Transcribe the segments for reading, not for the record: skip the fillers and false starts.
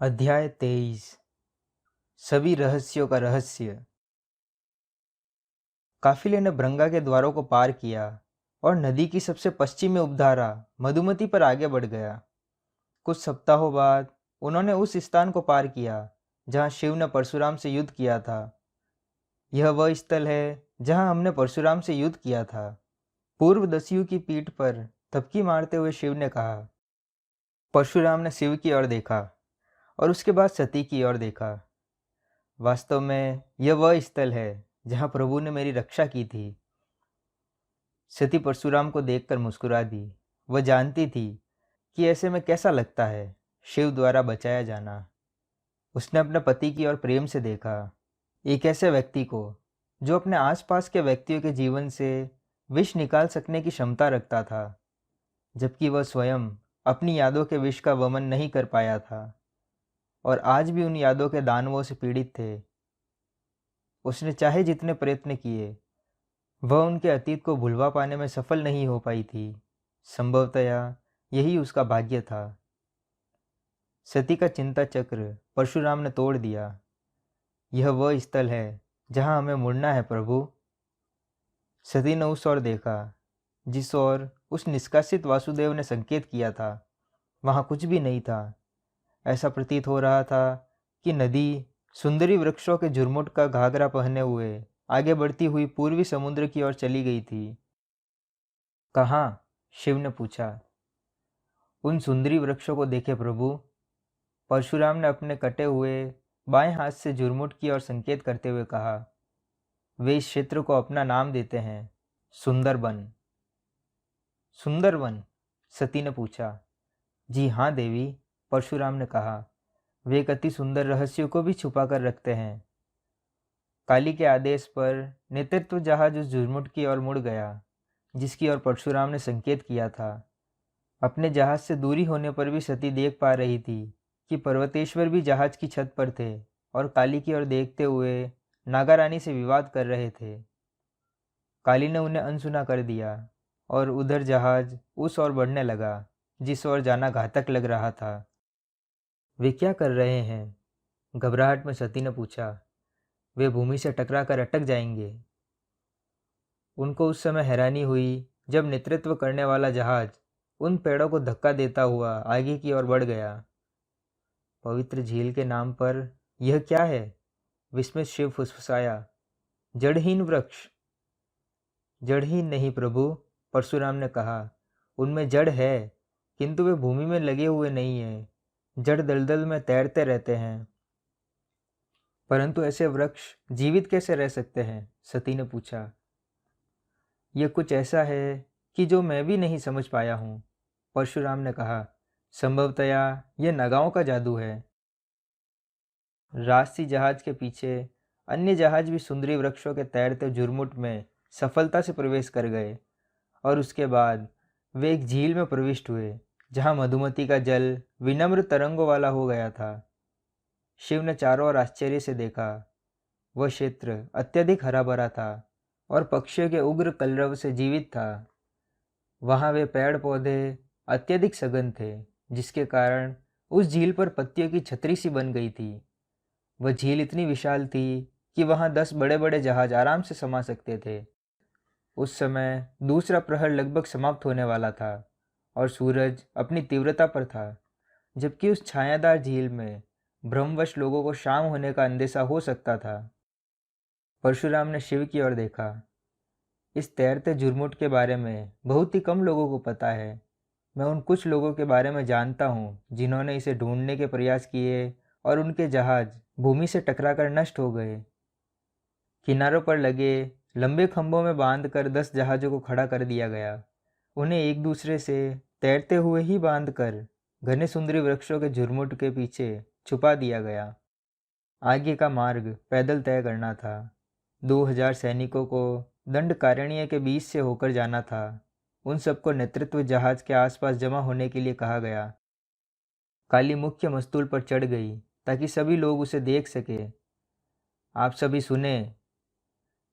अध्याय 23। सभी रहस्यों का रहस्य। काफिले ने भृंगा के द्वारों को पार किया और नदी की सबसे पश्चिमी उपधारा मधुमती पर आगे बढ़ गया। कुछ सप्ताहों बाद उन्होंने उस स्थान को पार किया जहां शिव ने परशुराम से युद्ध किया था। यह वह स्थल है जहां हमने परशुराम से युद्ध किया था। पूर्व दस्यु की पीठ पर थपकी मारते हुए शिव ने कहा। परशुराम ने शिव की ओर देखा और उसके बाद सती की ओर देखा। वास्तव में यह वह स्थल है जहां प्रभु ने मेरी रक्षा की थी। सती परशुराम को देखकर मुस्कुरा दी। वह जानती थी कि ऐसे में कैसा लगता है शिव द्वारा बचाया जाना। उसने अपने पति की ओर प्रेम से देखा, एक ऐसे व्यक्ति को जो अपने आसपास के व्यक्तियों के जीवन से विष निकाल सकने की क्षमता रखता था, जबकि वह स्वयं अपनी यादों के विष का वमन नहीं कर पाया था और आज भी उन यादों के दानवों से पीड़ित थे। उसने चाहे जितने प्रयत्न किए, वह उनके अतीत को भुलवा पाने में सफल नहीं हो पाई थी। संभवतया यही उसका भाग्य था। सती का चिंता चक्र परशुराम ने तोड़ दिया। यह वह स्थल है जहां हमें मुड़ना है प्रभु। सती ने उस ओर देखा जिस ओर उस निष्कासित वासुदेव ने संकेत किया था। वहां कुछ भी नहीं था। ऐसा प्रतीत हो रहा था कि नदी सुंदरी वृक्षों के झुरमुट का घाघरा पहने हुए आगे बढ़ती हुई पूर्वी समुद्र की ओर चली गई थी। कहाँ? शिव ने पूछा। उन सुंदरी वृक्षों को देखे प्रभु। परशुराम ने अपने कटे हुए बाएं हाथ से झुरमुट की ओर संकेत करते हुए कहा। वे इस क्षेत्र को अपना नाम देते हैं सुंदरबन। सुंदरवन? सती ने पूछा। जी हाँ देवी, परशुराम ने कहा। वे एक अति सुंदर रहस्यों को भी छुपा कर रखते हैं। काली के आदेश पर नेतृत्व जहाज उस झुरमुट की ओर मुड़ गया जिसकी ओर परशुराम ने संकेत किया था। अपने जहाज से दूरी होने पर भी सती देख पा रही थी कि पर्वतेश्वर भी जहाज की छत पर थे और काली की ओर देखते हुए नागा रानी से विवाद कर रहे थे। काली ने उन्हें अनसुना कर दिया और उधर जहाज उस ओर बढ़ने लगा जिस ओर जाना घातक लग रहा था। वे क्या कर रहे हैं? घबराहट में सती ने पूछा। वे भूमि से टकरा कर अटक जाएंगे। उनको उस समय हैरानी हुई जब नेतृत्व करने वाला जहाज उन पेड़ों को धक्का देता हुआ आगे की ओर बढ़ गया। पवित्र झील के नाम पर यह क्या है? विस्मित शिव फुसफुसाया। जड़हीन वृक्ष? जड़हीन नहीं प्रभु, परशुराम ने कहा। उनमें जड़ है, किंतु वे भूमि में लगे हुए नहीं हैं। जड़ दलदल में तैरते रहते हैं। परंतु ऐसे वृक्ष जीवित कैसे रह सकते हैं? सती ने पूछा। यह कुछ ऐसा है कि जो मैं भी नहीं समझ पाया हूँ, परशुराम ने कहा। संभवतया यह नगाओं का जादू है। राजसी जहाज के पीछे अन्य जहाज भी सुंदरी वृक्षों के तैरते झुरमुट में सफलता से प्रवेश कर गए और उसके बाद वे एक झील में प्रविष्ट हुए जहाँ मधुमती का जल विनम्र तरंगों वाला हो गया था। शिव ने चारों ओर आश्चर्य से देखा। वह क्षेत्र अत्यधिक हरा भरा था और पक्षियों के उग्र कलरव से जीवित था। वहाँ वे पेड़ पौधे अत्यधिक सघन थे जिसके कारण उस झील पर पत्तियों की छतरी सी बन गई थी। वह झील इतनी विशाल थी कि वहाँ 10 बड़े बड़े जहाज आराम से समा सकते थे। उस समय दूसरा प्रहर लगभग समाप्त होने वाला था और सूरज अपनी तीव्रता पर था, जबकि उस छायादार झील में भ्रमवश लोगों को शाम होने का अंदेशा हो सकता था। परशुराम ने शिव की ओर देखा। इस तैरते झुरमुट के बारे में बहुत ही कम लोगों को पता है। मैं उन कुछ लोगों के बारे में जानता हूँ जिन्होंने इसे ढूंढने के प्रयास किए और उनके जहाज भूमि से टकराकर नष्ट हो गए। किनारों पर लगे लंबे खंभों में बांधकर 10 जहाज़ों को खड़ा कर दिया गया। उन्हें एक दूसरे से तैरते हुए ही बांधकर घने सुंदरी वृक्षों के झुरमुट के पीछे छुपा दिया गया। आगे का मार्ग पैदल तय करना था। 2000 सैनिकों को दंडकारण्य के बीच से होकर जाना था। उन सबको नेतृत्व जहाज के आसपास जमा होने के लिए कहा गया। काली मुख्य मस्तूल पर चढ़ गई ताकि सभी लोग उसे देख सके। आप सभी सुने।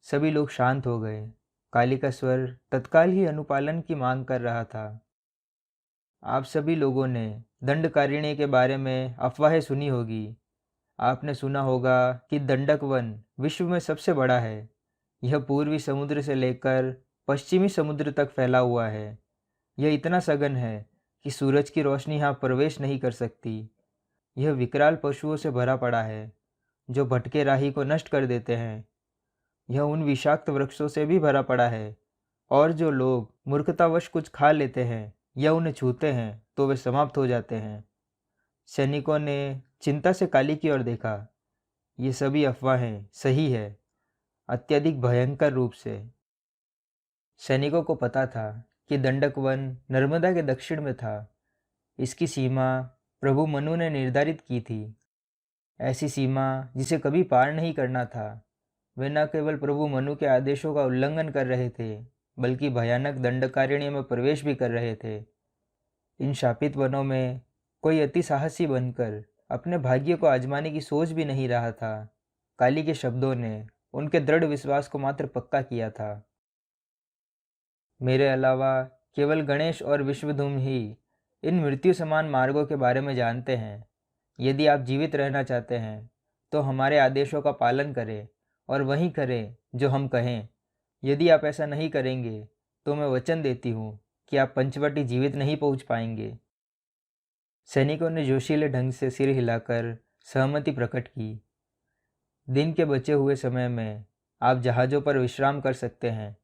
सभी लोग शांत हो गए। काली का स्वर तत्काल ही अनुपालन की मांग कर रहा था। आप सभी लोगों ने दंडकारण्य के बारे में अफवाहें सुनी होगी। आपने सुना होगा कि दंडक वन विश्व में सबसे बड़ा है। यह पूर्वी समुद्र से लेकर पश्चिमी समुद्र तक फैला हुआ है। यह इतना सघन है कि सूरज की रोशनी यहाँ प्रवेश नहीं कर सकती। यह विकराल पशुओं से भरा पड़ा है जो भटके राही को नष्ट कर देते हैं। यह उन विषाक्त वृक्षों से भी भरा पड़ा है, और जो लोग मूर्खतावश कुछ खा लेते हैं या उन्हें छूते हैं तो वे समाप्त हो जाते हैं। सैनिकों ने चिंता से काली की ओर देखा। ये सभी अफवाहें सही है, अत्यधिक भयंकर रूप से। सैनिकों को पता था कि दंडक वन नर्मदा के दक्षिण में था। इसकी सीमा प्रभु मनु ने निर्धारित की थी, ऐसी सीमा जिसे कभी पार नहीं करना था। वे न केवल प्रभु मनु के आदेशों का उल्लंघन कर रहे थे, बल्कि भयानक दंडकारण्य में प्रवेश भी कर रहे थे। इन शापित वनों में कोई अति साहसी बनकर अपने भाग्य को आजमाने की सोच भी नहीं रहा था। काली के शब्दों ने उनके दृढ़ विश्वास को मात्र पक्का किया था। मेरे अलावा केवल गणेश और विश्वधूम ही इन मृत्यु समान मार्गों के बारे में जानते हैं। यदि आप जीवित रहना चाहते हैं तो हमारे आदेशों का पालन करें और वही करें जो हम कहें। यदि आप ऐसा नहीं करेंगे तो मैं वचन देती हूँ कि आप पंचवटी जीवित नहीं पहुँच पाएंगे। सैनिकों ने जोशीले ढंग से सिर हिलाकर सहमति प्रकट की। दिन के बचे हुए समय में आप जहाज़ों पर विश्राम कर सकते हैं,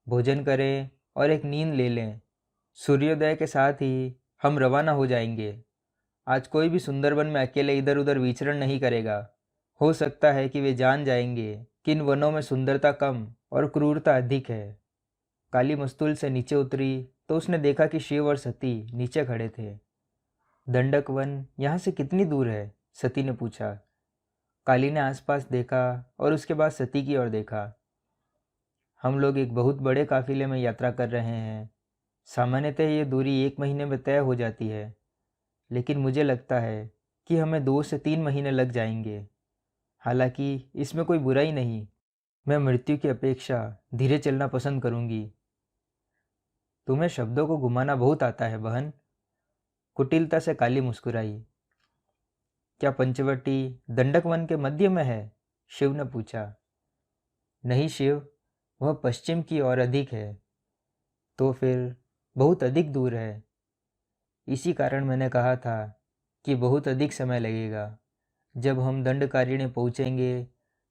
भोजन करें और एक नींद ले लें। सूर्योदय के साथ ही हम रवाना हो जाएंगे। आज कोई भी सुंदरबन में अकेले इधर उधर विचरण नहीं करेगा। हो सकता है कि वे जान जाएंगे कि इन वनों में सुंदरता कम और क्रूरता अधिक है। काली मस्तूल से नीचे उतरी तो उसने देखा कि शिव और सती नीचे खड़े थे। दंडक वन यहाँ से कितनी दूर है? सती ने पूछा। काली ने आसपास देखा और उसके बाद सती की ओर देखा। हम लोग एक बहुत बड़े काफिले में यात्रा कर रहे हैं। सामान्यतः ये दूरी 1 महीने में तय हो जाती है, लेकिन मुझे लगता है कि हमें 2 से 3 महीने लग जाएंगे। हालांकि इसमें कोई बुराई नहीं। मैं मृत्यु की अपेक्षा धीरे चलना पसंद करूंगी। तुम्हें शब्दों को घुमाना बहुत आता है बहन। कुटिलता से काली मुस्कुराई। क्या पंचवटी दंडक वन के मध्य में है? शिव ने पूछा। नहीं शिव, वह पश्चिम की ओर अधिक है। तो फिर बहुत अधिक दूर है। इसी कारण मैंने कहा था कि बहुत अधिक समय लगेगा। जब हम दंडकारण्य पहुँचेंगे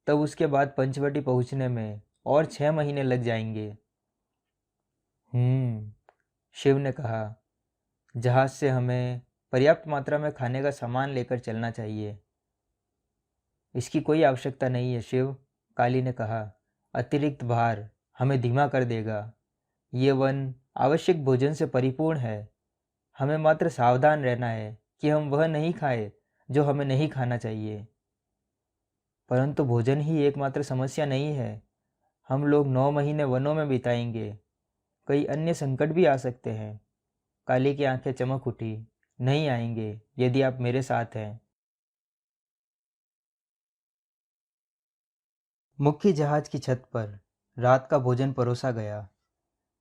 तब उसके बाद पंचवटी पहुँचने में और 6 महीने लग जाएंगे। शिव ने कहा। जहाज से हमें पर्याप्त मात्रा में खाने का सामान लेकर चलना चाहिए। इसकी कोई आवश्यकता नहीं है शिव, काली ने कहा। अतिरिक्त भार हमें धीमा कर देगा। ये वन आवश्यक भोजन से परिपूर्ण है। हमें मात्र सावधान रहना है कि हम वह नहीं खाएं जो हमें नहीं खाना चाहिए। परंतु भोजन ही एकमात्र समस्या नहीं है। हम लोग 9 महीने वनों में बिताएंगे। कई अन्य संकट भी आ सकते हैं। काली की आंखें चमक उठी। नहीं आएंगे यदि आप मेरे साथ हैं। मुख्य जहाज की छत पर रात का भोजन परोसा गया।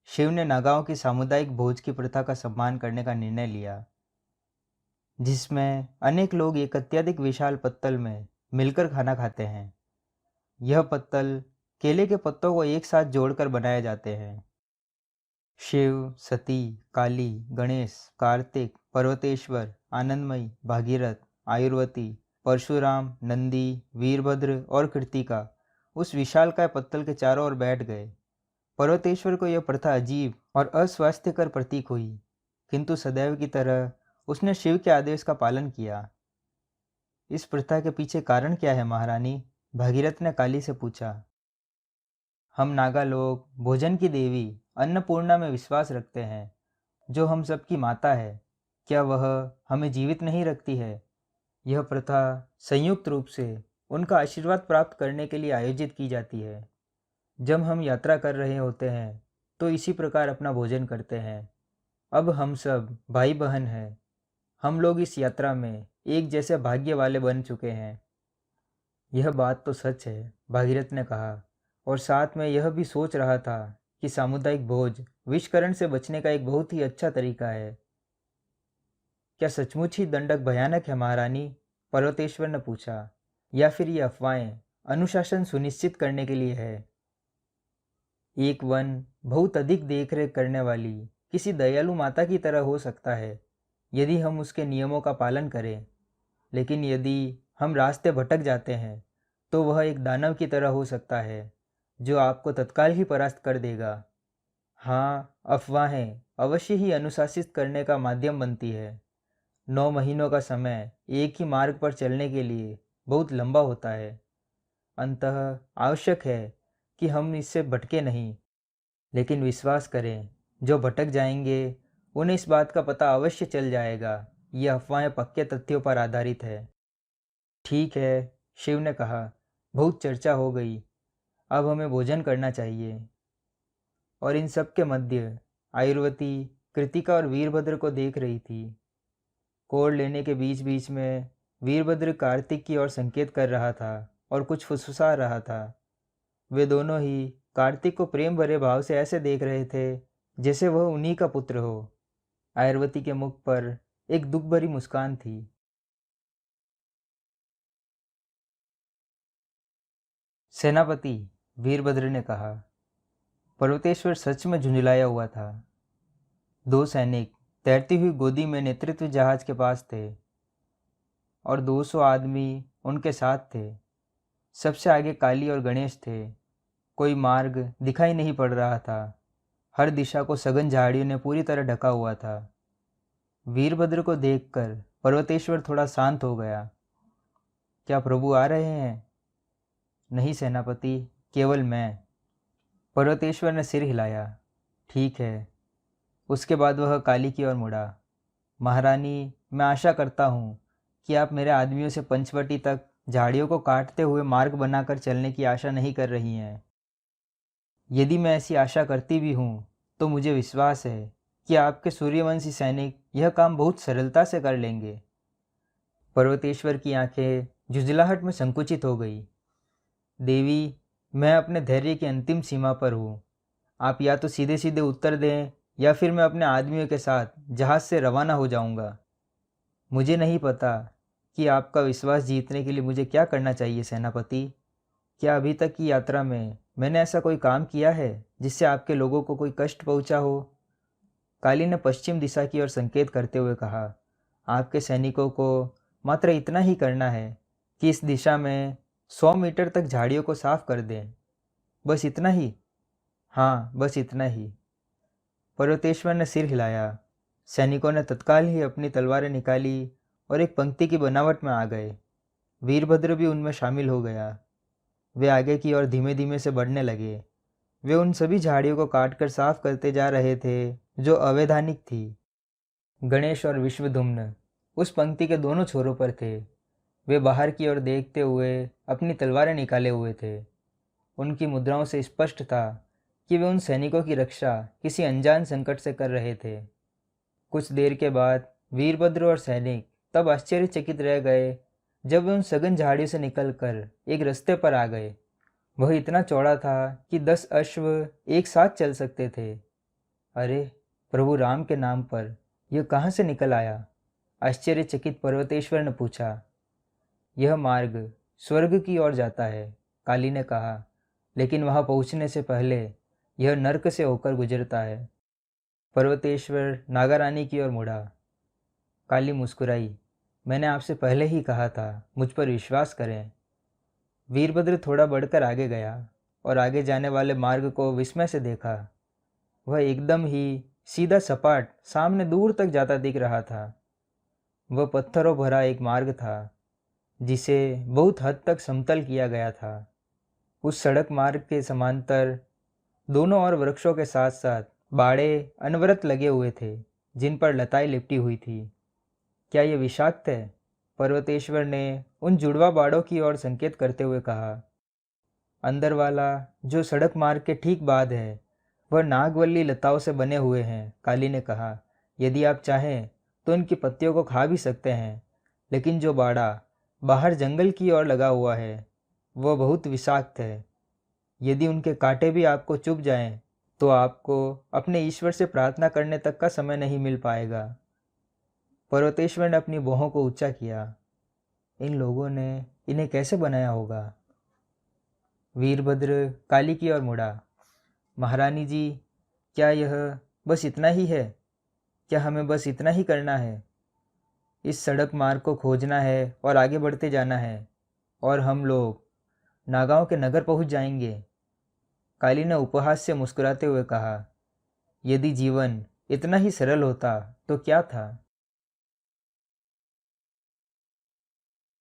शिव ने नागाओं की सामुदायिक भोज की प्रथा का सम्मान करने का निर्णय लिया, जिसमें अनेक लोग एक अत्यधिक विशाल पत्तल में मिलकर खाना खाते हैं। यह पत्तल केले के पत्तों को एक साथ जोड़कर बनाए जाते हैं। शिव, सती, काली, गणेश, कार्तिक, पर्वतेश्वर, आनंदमयी, भागीरथ, आयुर्वती, परशुराम, नंदी, वीरभद्र और कृतिका उस विशालकाय पत्तल के चारों ओर बैठ गए। पर्वतेश्वर को यह प्रथा अजीब और अस्वास्थ्यकर प्रतीक हुई, किंतु सदैव की तरह उसने शिव के आदेश का पालन किया। इस प्रथा के पीछे कारण क्या है महारानी? भागीरथ ने काली से पूछा। हम नागा लोग भोजन की देवी अन्नपूर्णा में विश्वास रखते हैं, जो हम सबकी माता है। क्या वह हमें जीवित नहीं रखती है? यह प्रथा संयुक्त रूप से उनका आशीर्वाद प्राप्त करने के लिए आयोजित की जाती है। जब हम यात्रा कर रहे होते हैं तो इसी प्रकार अपना भोजन करते हैं। अब हम सब भाई बहन हैं। हम लोग इस यात्रा में एक जैसे भाग्य वाले बन चुके हैं। यह बात तो सच है, भागीरथ ने कहा, और साथ में यह भी सोच रहा था कि सामुदायिक भोज विषकरण से बचने का एक बहुत ही अच्छा तरीका है। क्या सचमुच ही दंडक भयानक है महारानी? पर्वतेश्वर ने पूछा। या फिर ये अफवाहें अनुशासन सुनिश्चित करने के लिए है? एक वन बहुत अधिक देखरेख करने वाली किसी दयालु माता की तरह हो सकता है यदि हम उसके नियमों का पालन करें, लेकिन यदि हम रास्ते भटक जाते हैं तो वह एक दानव की तरह हो सकता है जो आपको तत्काल ही परास्त कर देगा। हाँ, अफवाहें अवश्य ही अनुशासित करने का माध्यम बनती है। 9 महीनों का समय एक ही मार्ग पर चलने के लिए बहुत लंबा होता है। अंततः आवश्यक है कि हम इससे भटके नहीं, लेकिन विश्वास करें, जो भटक जाएंगे उन्हें इस बात का पता अवश्य चल जाएगा। ये अफवाहें पक्के तथ्यों पर आधारित है। ठीक है, शिव ने कहा, बहुत चर्चा हो गई, अब हमें भोजन करना चाहिए। और इन सब के मध्य आयुर्वती कृतिका और वीरभद्र को देख रही थी। कोड़ लेने के बीच बीच में वीरभद्र कार्तिक की ओर संकेत कर रहा था और कुछ फुसफुसा रहा था। वे दोनों ही कार्तिक को प्रेम भरे भाव से ऐसे देख रहे थे जैसे वह उन्हीं का पुत्र हो। आयुर्वती के मुख पर एक दुख भरी मुस्कान थी। सेनापति, वीरभद्र ने कहा। पर्वतेश्वर सच में झुंझलाया हुआ था। 2 सैनिक तैरती हुई गोदी में नेतृत्व जहाज के पास थे और 200 आदमी उनके साथ थे। सबसे आगे काली और गणेश थे। कोई मार्ग दिखाई नहीं पड़ रहा था। हर दिशा को सघन झाड़ियों ने पूरी तरह ढका हुआ था। वीरभद्र को देखकर पर्वतेश्वर थोड़ा शांत हो गया। क्या प्रभु आ रहे हैं? नहीं सेनापति, केवल मैं। पर्वतेश्वर ने सिर हिलाया। ठीक है। उसके बाद वह काली की ओर मुड़ा। महारानी, मैं आशा करता हूँ कि आप मेरे आदमियों से पंचवटी तक झाड़ियों को काटते हुए मार्ग बनाकर चलने की आशा नहीं कर रही हैं। यदि मैं ऐसी आशा करती भी हूँ तो मुझे विश्वास है कि आपके सूर्यवंशी सैनिक यह काम बहुत सरलता से कर लेंगे। पर्वतेश्वर की आंखें झुंझलाहट में संकुचित हो गई। देवी, मैं अपने धैर्य की अंतिम सीमा पर हूँ। आप या तो सीधे सीधे उत्तर दें या फिर मैं अपने आदमियों के साथ जहाज से रवाना हो जाऊंगा। मुझे नहीं पता कि आपका विश्वास जीतने के लिए मुझे क्या करना चाहिए सेनापति। क्या अभी तक की यात्रा में मैंने ऐसा कोई काम किया है जिससे आपके लोगों को कोई कष्ट पहुंचा हो? काली ने पश्चिम दिशा की ओर संकेत करते हुए कहा। आपके सैनिकों को मात्र इतना ही करना है कि इस दिशा में 100 मीटर तक झाड़ियों को साफ कर दें। बस इतना ही? हाँ, बस इतना ही। पर्वतेश्वर ने सिर हिलाया। सैनिकों ने तत्काल ही अपनी तलवारें निकाली और एक पंक्ति की बनावट में आ गए। वीरभद्र भी उनमें शामिल हो गया। वे आगे की ओर धीमे धीमे से बढ़ने लगे। वे उन सभी झाड़ियों को काटकर साफ करते जा रहे थे जो अवैधानिक थी। गणेश और विश्वधुम्न उस पंक्ति के दोनों छोरों पर थे। वे बाहर की ओर देखते हुए अपनी तलवारें निकाले हुए थे। उनकी मुद्राओं से स्पष्ट था कि वे उन सैनिकों की रक्षा किसी अनजान संकट से कर रहे थे। कुछ देर के बाद वीरभद्र और सैनिक तब आश्चर्यचकित रह गए जब वे उन सघन झाड़ियों से निकलकर एक रास्ते पर आ गए। वह इतना चौड़ा था कि 10 अश्व एक साथ चल सकते थे। अरे, प्रभु राम के नाम पर यह कहाँ से निकल आया? आश्चर्यचकित पर्वतेश्वर ने पूछा। यह मार्ग स्वर्ग की ओर जाता है, काली ने कहा, लेकिन वहां पहुंचने से पहले यह नर्क से होकर गुजरता है। पर्वतेश्वर नागारानी की ओर मुड़ा। काली मुस्कुराई। मैंने आपसे पहले ही कहा था, मुझ पर विश्वास करें। वीरभद्र थोड़ा बढ़कर आगे गया और आगे जाने वाले मार्ग को विस्मय से देखा। वह एकदम ही सीधा सपाट सामने दूर तक जाता दिख रहा था। वह पत्थरों भरा एक मार्ग था जिसे बहुत हद तक समतल किया गया था। उस सड़क मार्ग के समांतर दोनों ओर वृक्षों के साथ साथ बाड़े अनवरत लगे हुए थे जिन पर लताएं लिपटी हुई थी। क्या यह विषाक्त है? पर्वतेश्वर ने उन जुड़वा बाड़ों की ओर संकेत करते हुए कहा। अंदर वाला जो सड़क मार्ग के ठीक बाद है वह नागवल्ली लताओं से बने हुए हैं, काली ने कहा। यदि आप चाहें तो इनकी पत्तियों को खा भी सकते हैं, लेकिन जो बाड़ा बाहर जंगल की ओर लगा हुआ है वह बहुत विषाक्त है। यदि उनके कांटे भी आपको चुभ जाएं तो आपको अपने ईश्वर से प्रार्थना करने तक का समय नहीं मिल पाएगा। पर्वतेश्वर ने अपनी भौहों को ऊंचा किया। इन लोगों ने इन्हें कैसे बनाया होगा? वीरभद्र काली की ओर मुड़ा। महारानी जी, क्या यह बस इतना ही है? क्या हमें बस इतना ही करना है? इस सड़क मार्ग को खोजना है और आगे बढ़ते जाना है, और हम लोग नागाओं के नगर पहुंच जाएंगे। काली ने उपहास से मुस्कुराते हुए कहा, यदि जीवन इतना ही सरल होता तो क्या था।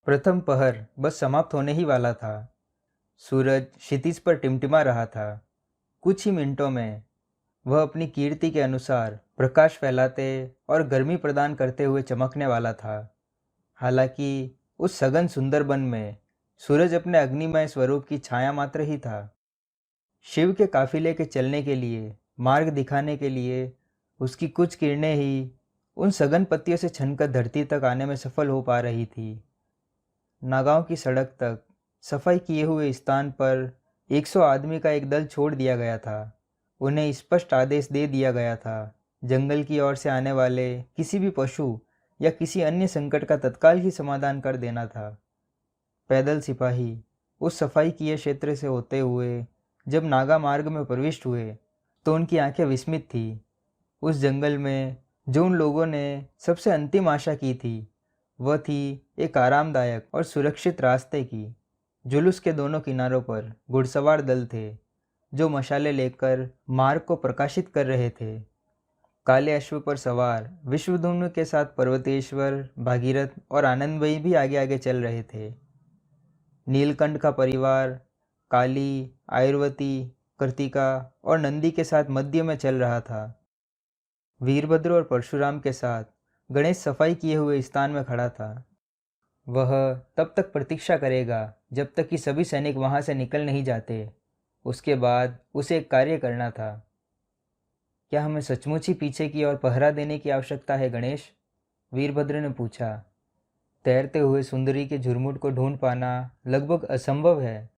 प्रथम पहर बस समाप्त होने ही वाला था। सूरज क्षितिज पर टिमटिमा रहा था। कुछ ही मिनटों में वह अपनी कीर्ति के अनुसार प्रकाश फैलाते और गर्मी प्रदान करते हुए चमकने वाला था। हालांकि उस सघन सुंदर वन में सूरज अपने अग्निमय स्वरूप की छाया मात्र ही था। शिव के काफिले के चलने के लिए, मार्ग दिखाने के लिए उसकी कुछ किरणें ही उन सघन पत्तियों से छनकर धरती तक आने में सफल हो पा रही थी। नागांव की सड़क तक सफाई किए हुए स्थान पर 100 आदमी का एक दल छोड़ दिया गया था। उन्हें स्पष्ट आदेश दे दिया गया था, जंगल की ओर से आने वाले किसी भी पशु या किसी अन्य संकट का तत्काल ही समाधान कर देना था। पैदल सिपाही उस सफाई किए क्षेत्र से होते हुए जब नागा मार्ग में प्रविष्ट हुए तो उनकी आंखें विस्मित थी। उस जंगल में जो उन लोगों ने सबसे अंतिम आशा की थी, वह थी एक आरामदायक और सुरक्षित रास्ते की। जुलूस के दोनों किनारों पर घुड़सवार दल थे, जो मशाले लेकर मार्ग को प्रकाशित कर रहे थे। काले अश्व पर सवार विश्वधुम्न के साथ पर्वतेश्वर, भागीरथ और आनंदमयी भी आगे आगे चल रहे थे। नीलकंठ का परिवार काली, आयुर्वती, कृतिका और नंदी के साथ मध्य में चल रहा था। वीरभद्र और परशुराम के साथ गणेश सफाई किए हुए स्थान में खड़ा था। वह तब तक प्रतीक्षा करेगा जब तक कि सभी सैनिक वहां से निकल नहीं जाते। उसके बाद उसे एक कार्य करना था। क्या हमें सचमुच ही पीछे की ओर पहरा देने की आवश्यकता है गणेश? वीरभद्र ने पूछा। तैरते हुए सुंदरी के झुरमुट को ढूंढ पाना लगभग असंभव है।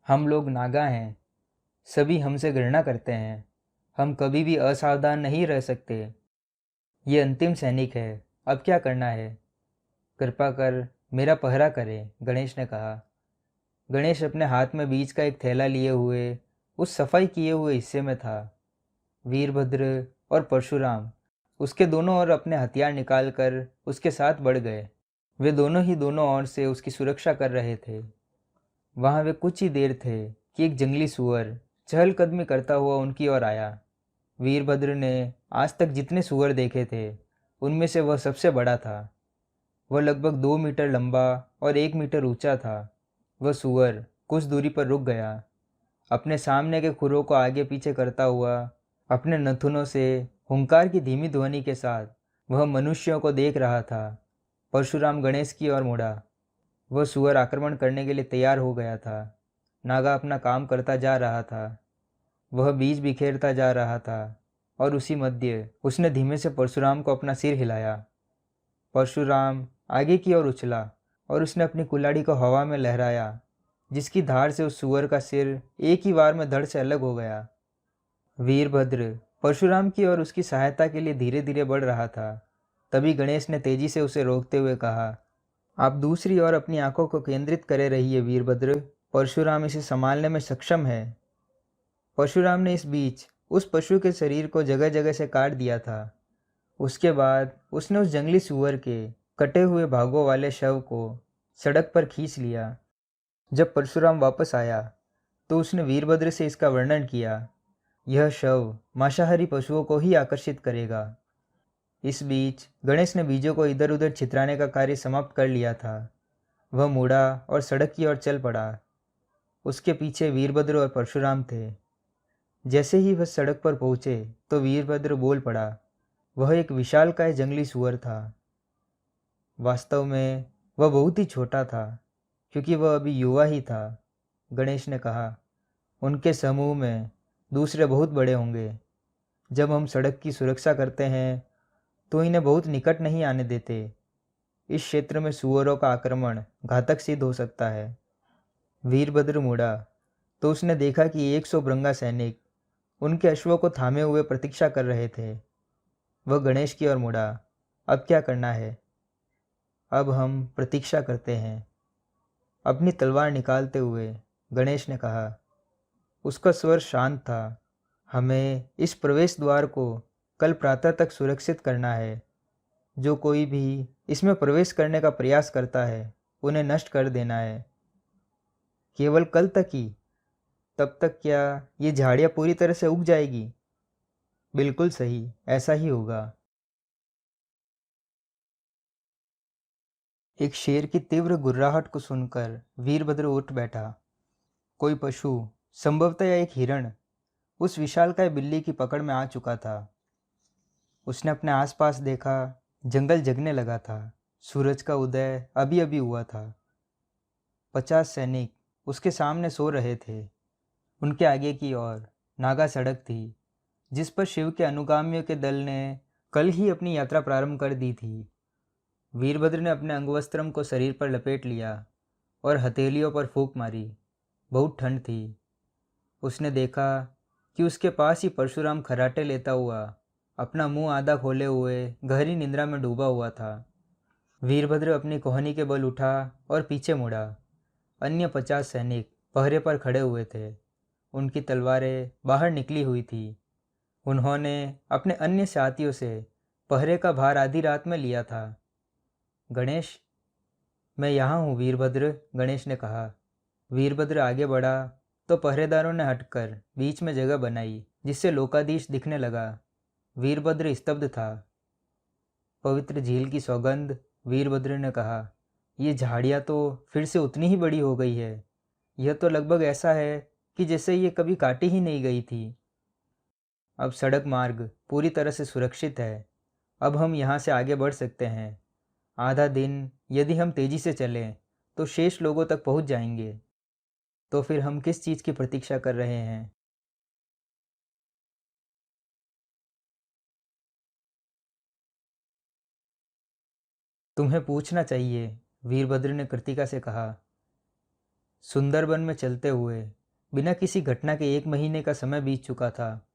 हम लोग नागा हैं, सभी हमसे घृणा करते हैं। हम कभी भी असावधान नहीं रह सकते। ये अंतिम सैनिक है, अब क्या करना है? कृपा कर मेरा पहरा करे, गणेश ने कहा। गणेश अपने हाथ में बीज का एक थैला लिए हुए उस सफाई किए हुए हिस्से में था। वीरभद्र और परशुराम उसके दोनों ओर अपने हथियार निकालकर उसके साथ बढ़ गए। वे दोनों ही दोनों ओर से उसकी सुरक्षा कर रहे थे। वहां वे कुछ ही देर थे कि एक जंगली सुअर चहलकदमी करता हुआ उनकी ओर आया। वीरभद्र ने आज तक जितने सुअर देखे थे, उनमें से वह सबसे बड़ा था। वह लगभग 2 मीटर लंबा और 1 मीटर ऊंचा था। वह सुअर कुछ दूरी पर रुक गया। अपने सामने के खुरों को आगे पीछे करता हुआ, अपने नथुनों से हुंकार की धीमी ध्वनि के साथ वह मनुष्यों को देख रहा था। परशुराम गणेश की ओर मुड़ा। वह सुअर आक्रमण करने के लिए तैयार हो गया था। नागा अपना काम करता जा रहा था। वह बीज बिखेरता जा रहा था और उसी मध्य उसने धीमे से परशुराम को अपना सिर हिलाया। परशुराम आगे की ओर उछला और उसने अपनी कुल्हाड़ी को हवा में लहराया, जिसकी धार से उस सुअर का सिर एक ही बार में धड़ से अलग हो गया। वीरभद्र परशुराम की ओर उसकी सहायता के लिए धीरे धीरे बढ़ रहा था। तभी गणेश ने तेजी से उसे रोकते हुए कहा, आप दूसरी ओर अपनी आंखों को केंद्रित करे रहिए वीरभद्र। परशुराम इसे संभालने में सक्षम है। परशुराम ने इस बीच उस पशु के शरीर को जगह जगह से काट दिया था। उसके बाद उसने उस जंगली सुअर के कटे हुए भागों वाले शव को सड़क पर खींच लिया। जब परशुराम वापस आया तो उसने वीरभद्र से इसका वर्णन किया। यह शव मांसाहारी पशुओं को ही आकर्षित करेगा। इस बीच गणेश ने बीजों को इधर उधर छितराने का कार्य समाप्त कर लिया था। वह मुड़ा और सड़क की ओर चल पड़ा। उसके पीछे वीरभद्र और परशुराम थे। जैसे ही वह सड़क पर पहुंचे तो वीरभद्र बोल पड़ा। वह एक विशालकाय जंगली सुअर था। वास्तव में वह बहुत ही छोटा था, क्योंकि वह अभी युवा ही था। गणेश ने कहा, उनके समूह में दूसरे बहुत बड़े होंगे। जब हम सड़क की सुरक्षा करते हैं तो इन्हें बहुत निकट नहीं आने देते। इस क्षेत्र में सुअरों का आक्रमण घातक सिद्ध हो सकता है। वीरभद्र मुड़ा तो उसने देखा कि 100 भृंगा सैनिक उनके अश्वों को थामे हुए प्रतीक्षा कर रहे थे। वह गणेश की ओर मुड़ा। अब क्या करना है? अब हम प्रतीक्षा करते हैं, अपनी तलवार निकालते हुए गणेश ने कहा। उसका स्वर शांत था। हमें इस प्रवेश द्वार को कल प्रातः तक सुरक्षित करना है। जो कोई भी इसमें प्रवेश करने का प्रयास करता है, उन्हें नष्ट कर देना है। केवल कल तक ही? तब तक क्या ये झाड़ियाँ पूरी तरह से उग जाएगी? बिल्कुल सही, ऐसा ही होगा। एक शेर की तीव्र गुर्राहट को सुनकर वीरभद्र उठ बैठा। कोई पशु, संभवतः या एक हिरण, उस विशालकाय बिल्ली की पकड़ में आ चुका था। उसने अपने आसपास देखा। जंगल जगने लगा था। सूरज का उदय अभी अभी हुआ था। 50 सैनिक उसके सामने सो रहे थे। उनके आगे की ओर नागा सड़क थी, जिस पर शिव के अनुगामियों के दल ने कल ही अपनी यात्रा प्रारंभ कर दी थी। वीरभद्र ने अपने अंगवस्त्रम को शरीर पर लपेट लिया और हथेलियों पर फूंक मारी। बहुत ठंड थी। उसने देखा कि उसके पास ही परशुराम खराटे लेता हुआ, अपना मुंह आधा खोले हुए गहरी निंद्रा में डूबा हुआ था। वीरभद्र अपनी कोहनी के बल उठा और पीछे मुड़ा। अन्य 50 सैनिक पहरे पर खड़े हुए थे। उनकी तलवारें बाहर निकली हुई थी। उन्होंने अपने अन्य साथियों से पहरे का भार आधी रात में लिया था। गणेश, मैं यहाँ हूँ वीरभद्र, गणेश ने कहा। वीरभद्र आगे बढ़ा तो पहरेदारों ने हटकर बीच में जगह बनाई, जिससे लोकाधीश दिखने लगा। वीरभद्र स्तब्ध था। पवित्र झील की सौगंध, वीरभद्र ने कहा। ये झाड़ियाँ तो फिर से उतनी ही बड़ी हो गई है। यह तो लगभग ऐसा है कि जैसे ये कभी काटी ही नहीं गई थी। अब सड़क मार्ग पूरी तरह से सुरक्षित है। अब हम यहाँ से आगे बढ़ सकते हैं। आधा दिन यदि हम तेजी से चलें तो शेष लोगों तक पहुँच जाएंगे। तो फिर हम किस चीज़ की प्रतीक्षा कर रहे हैं? तुम्हें पूछना चाहिए, वीरभद्र ने कृतिका से कहा। सुंदरबन में चलते हुए बिना किसी घटना के 1 महीने का समय बीत चुका था।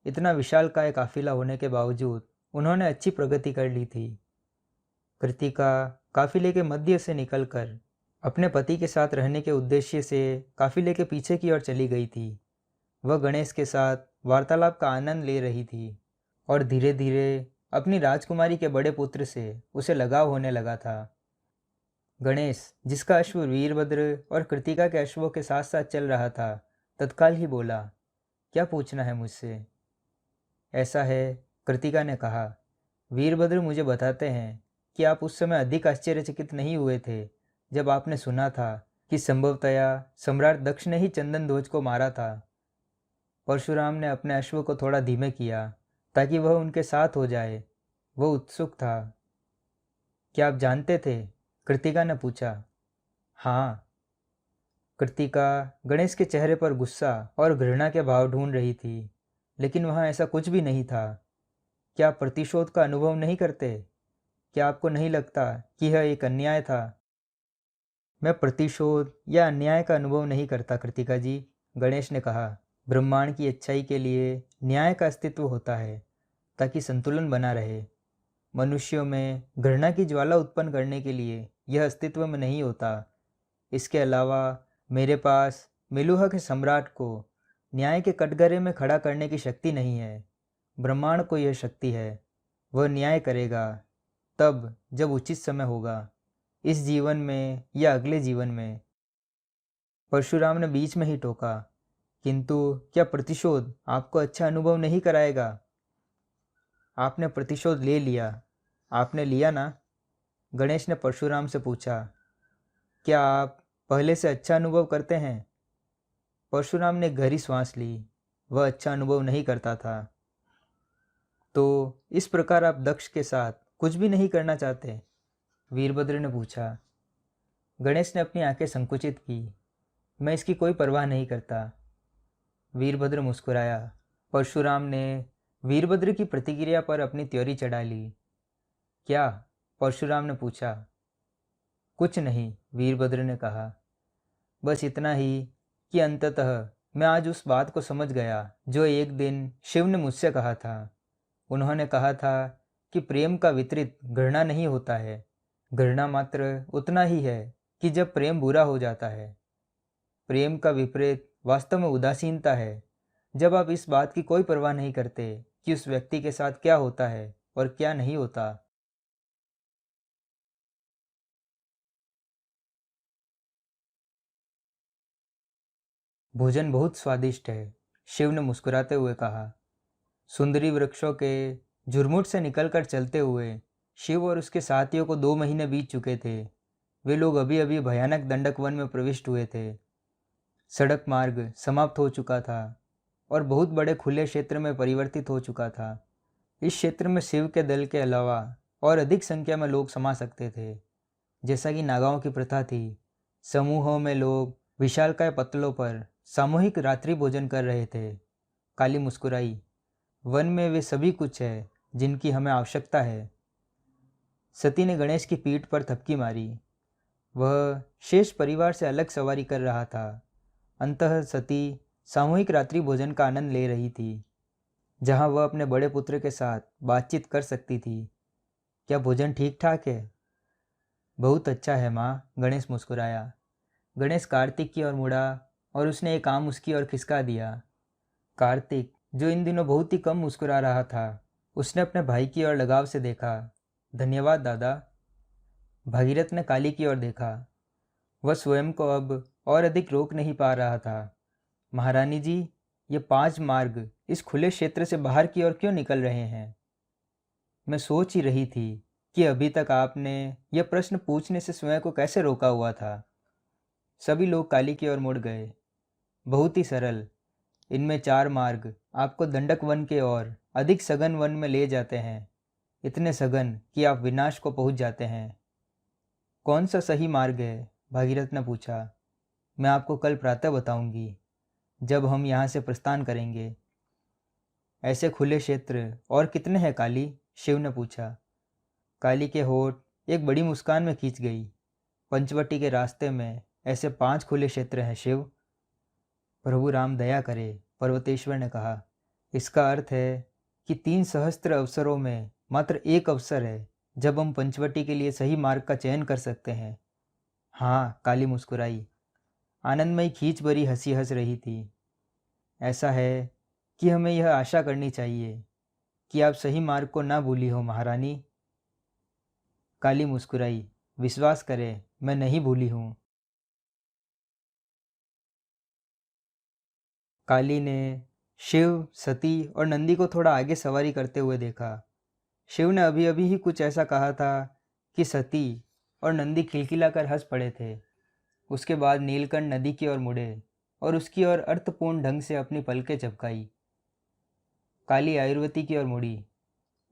इतना विशालकाय काफिला होने के बावजूद उन्होंने अच्छी प्रगति कर ली थी। कृतिका काफिले के मध्य से निकलकर अपने पति के साथ रहने के उद्देश्य से काफिले के पीछे की ओर चली गई थी। वह गणेश के साथ वार्तालाप का आनंद ले रही थी और धीरे धीरे अपनी राजकुमारी के बड़े पुत्र से उसे लगाव होने लगा था। गणेश, जिसका अश्व वीरभद्र और कृतिका के अश्वों के साथ साथ चल रहा था, तत्काल ही बोला, क्या पूछना है मुझसे? ऐसा है, कृतिका ने कहा। वीरभद्र मुझे बताते हैं कि आप उस समय अधिक आश्चर्यचकित नहीं हुए थे जब आपने सुना था कि संभवतया सम्राट दक्ष ने ही चंदन ध्वज को मारा था। परशुराम ने अपने अश्व को थोड़ा धीमे किया ताकि वह उनके साथ हो जाए। वह उत्सुक था। क्या आप जानते थे? कृतिका ने पूछा। हाँ। कृतिका गणेश के चेहरे पर गुस्सा और घृणा के भाव ढूंढ रही थी, लेकिन वहाँ ऐसा कुछ भी नहीं था। क्या आप प्रतिशोध का अनुभव नहीं करते? क्या आपको नहीं लगता कि यह एक अन्याय था? मैं प्रतिशोध या अन्याय का अनुभव नहीं करता कृतिका जी, गणेश ने कहा। ब्रह्मांड की अच्छाई के लिए न्याय का अस्तित्व होता है, ताकि संतुलन बना रहे। मनुष्यों में घृणा की ज्वाला उत्पन्न करने के लिए यह अस्तित्व में नहीं होता। इसके अलावा मेरे पास मेलुहा के सम्राट को न्याय के कटघरे में खड़ा करने की शक्ति नहीं है। ब्रह्मांड को यह शक्ति है। वह न्याय करेगा तब जब उचित समय होगा, इस जीवन में या अगले जीवन में। परशुराम ने बीच में ही टोका, किंतु क्या प्रतिशोध आपको अच्छा अनुभव नहीं कराएगा? आपने प्रतिशोध ले लिया। आपने लिया ना? गणेश ने परशुराम से पूछा। क्या आप पहले से अच्छा अनुभव करते हैं? परशुराम ने गहरी सांस ली। वह अच्छा अनुभव नहीं करता था। तो इस प्रकार आप दक्ष के साथ कुछ भी नहीं करना चाहते? वीरभद्र ने पूछा। गणेश ने अपनी आंखें संकुचित की। मैं इसकी कोई परवाह नहीं करता। वीरभद्र मुस्कुराया। परशुराम ने वीरभद्र की प्रतिक्रिया पर अपनी त्योरी चढ़ा ली। क्या? परशुराम ने पूछा। कुछ नहीं, वीरभद्र ने कहा। बस इतना ही कि अंततः मैं आज उस बात को समझ गया जो एक दिन शिव ने मुझसे कहा था। उन्होंने कहा था कि प्रेम का विपरीत घृणा नहीं होता है। घृणा मात्र उतना ही है कि जब प्रेम बुरा हो जाता है। प्रेम का विपरीत वास्तव में उदासीनता है, जब आप इस बात की कोई परवाह नहीं करते कि उस व्यक्ति के साथ क्या होता है और क्या नहीं होता। भोजन बहुत स्वादिष्ट है, शिव ने मुस्कुराते हुए कहा। सुंदरी वृक्षों के झुरमुट से निकलकर चलते हुए शिव और उसके साथियों को 2 महीने बीत चुके थे। वे लोग अभी अभी भयानक दंडक वन में प्रविष्ट हुए थे। सड़क मार्ग समाप्त हो चुका था और बहुत बड़े खुले क्षेत्र में परिवर्तित हो चुका था। इस क्षेत्र में शिव के दल के अलावा और अधिक संख्या में लोग समा सकते थे। जैसा कि नागाओं की प्रथा थी, समूहों में लोग विशालकाय पत्तलों पर सामूहिक रात्रि भोजन कर रहे थे। काली मुस्कुराई। वन में वे सभी कुछ है जिनकी हमें आवश्यकता है। सती ने गणेश की पीठ पर थपकी मारी। वह शेष परिवार से अलग सवारी कर रहा था। अंततः सती सामूहिक रात्रि भोजन का आनंद ले रही थी, जहां वह अपने बड़े पुत्र के साथ बातचीत कर सकती थी। क्या भोजन ठीक ठाक है? बहुत अच्छा है माँ, गणेश मुस्कुराया। गणेश कार्तिक की ओर मुड़ा और उसने एक आम उसकी ओर खिसका दिया। कार्तिक, जो इन दिनों बहुत ही कम मुस्कुरा रहा था, उसने अपने भाई की ओर लगाव से देखा। धन्यवाद दादा। भागीरथ ने काली की ओर देखा। वह स्वयं को अब और अधिक रोक नहीं पा रहा था। महारानी जी, ये 5 मार्ग इस खुले क्षेत्र से बाहर की ओर क्यों निकल रहे हैं? मैं सोच ही रही थी कि अभी तक आपने यह प्रश्न पूछने से स्वयं को कैसे रोका हुआ था। सभी लोग काली की ओर मुड़ गए। बहुत ही सरल। इनमें 4 मार्ग आपको दंडक वन के ओर अधिक सघन वन में ले जाते हैं, इतने सघन कि आप विनाश को पहुंच जाते हैं। कौन सा सही मार्ग है? भागीरथ ने पूछा। मैं आपको कल प्रातः बताऊंगी, जब हम यहाँ से प्रस्थान करेंगे। ऐसे खुले क्षेत्र और कितने हैं काली? शिव ने पूछा। काली के होठ एक बड़ी मुस्कान में खींच गई। पंचवटी के रास्ते में ऐसे 5 खुले क्षेत्र हैं शिव। प्रभु राम दया करे, पर्वतेश्वर ने कहा। इसका अर्थ है कि 3 सहस्त्र अवसरों में मात्र एक अवसर है जब हम पंचवटी के लिए सही मार्ग का चयन कर सकते हैं। हाँ, काली मुस्कुराई। आनंदमयी खींच भरी हंसी हंस रही थी। ऐसा है कि हमें यह आशा करनी चाहिए कि आप सही मार्ग को ना भूली हो महारानी। काली मुस्कुराई। विश्वास करें, मैं नहीं भूली हूँ। काली ने शिव, सती और नंदी को थोड़ा आगे सवारी करते हुए देखा। शिव ने अभी अभी ही कुछ ऐसा कहा था कि सती और नंदी खिलखिलाकर हंस पड़े थे। उसके बाद नीलकंठ नदी की ओर मुड़े और उसकी ओर अर्थपूर्ण ढंग से अपनी पलकें झपकाई। काली आयुर्वती की ओर मुड़ी।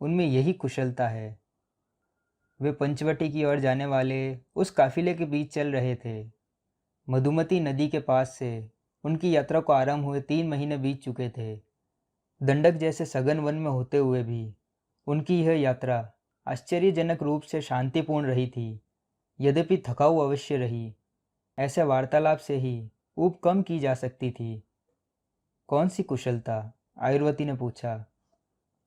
उनमें यही कुशलता है। वे पंचवटी की ओर जाने वाले उस काफिले के बीच चल रहे थे। मधुमती नदी के पास से उनकी यात्रा को आरंभ हुए 3 महीने बीत चुके थे। दंडक जैसे सघन वन में होते हुए भी उनकी यह यात्रा आश्चर्यजनक रूप से शांतिपूर्ण रही थी, यद्यपि थकाऊ अवश्य रही। ऐसे वार्तालाप से ही ऊब कम की जा सकती थी। कौन सी कुशलता? आयुर्वती ने पूछा।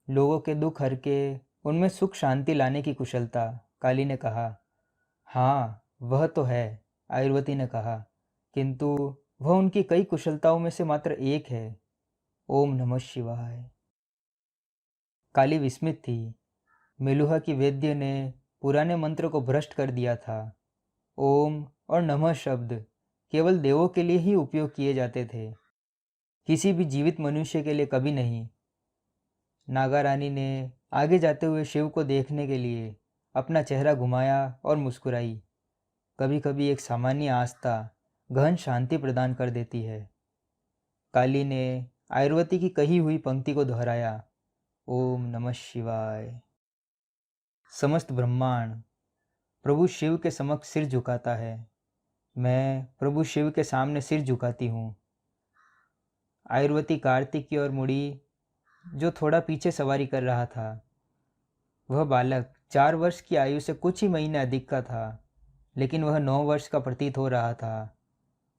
लोगों के दुख हर के उनमें सुख शांति लाने की कुशलता, काली ने कहा। हाँ, वह तो है, आयुर्वती ने कहा, किंतु वह उनकी कई कुशलताओं में से मात्र एक है। ओम नमः शिवाय। काली विस्मित थी। मेलुहा की वेद्य ने पुराने मंत्र को भ्रष्ट कर दिया था। ओम और नमः शब्द केवल देवों के लिए ही उपयोग किए जाते थे, किसी भी जीवित मनुष्य के लिए कभी नहीं। नागा रानी ने आगे जाते हुए शिव को देखने के लिए अपना चेहरा घुमाया और मुस्कुराई। कभी कभी एक सामान्य आस्था गहन शांति प्रदान कर देती है। काली ने आयुर्वती की कही हुई पंक्ति को दोहराया। ओम नमः शिवाय। समस्त ब्रह्मांड प्रभु शिव के समक्ष सिर झुकाता है। मैं प्रभु शिव के सामने सिर झुकाती हूँ। आयुर्वती कार्तिक की ओर मुड़ी, जो थोड़ा पीछे सवारी कर रहा था। वह बालक 4 वर्ष की आयु से कुछ ही महीने अधिक का था, लेकिन वह 9 वर्ष का प्रतीत हो रहा था।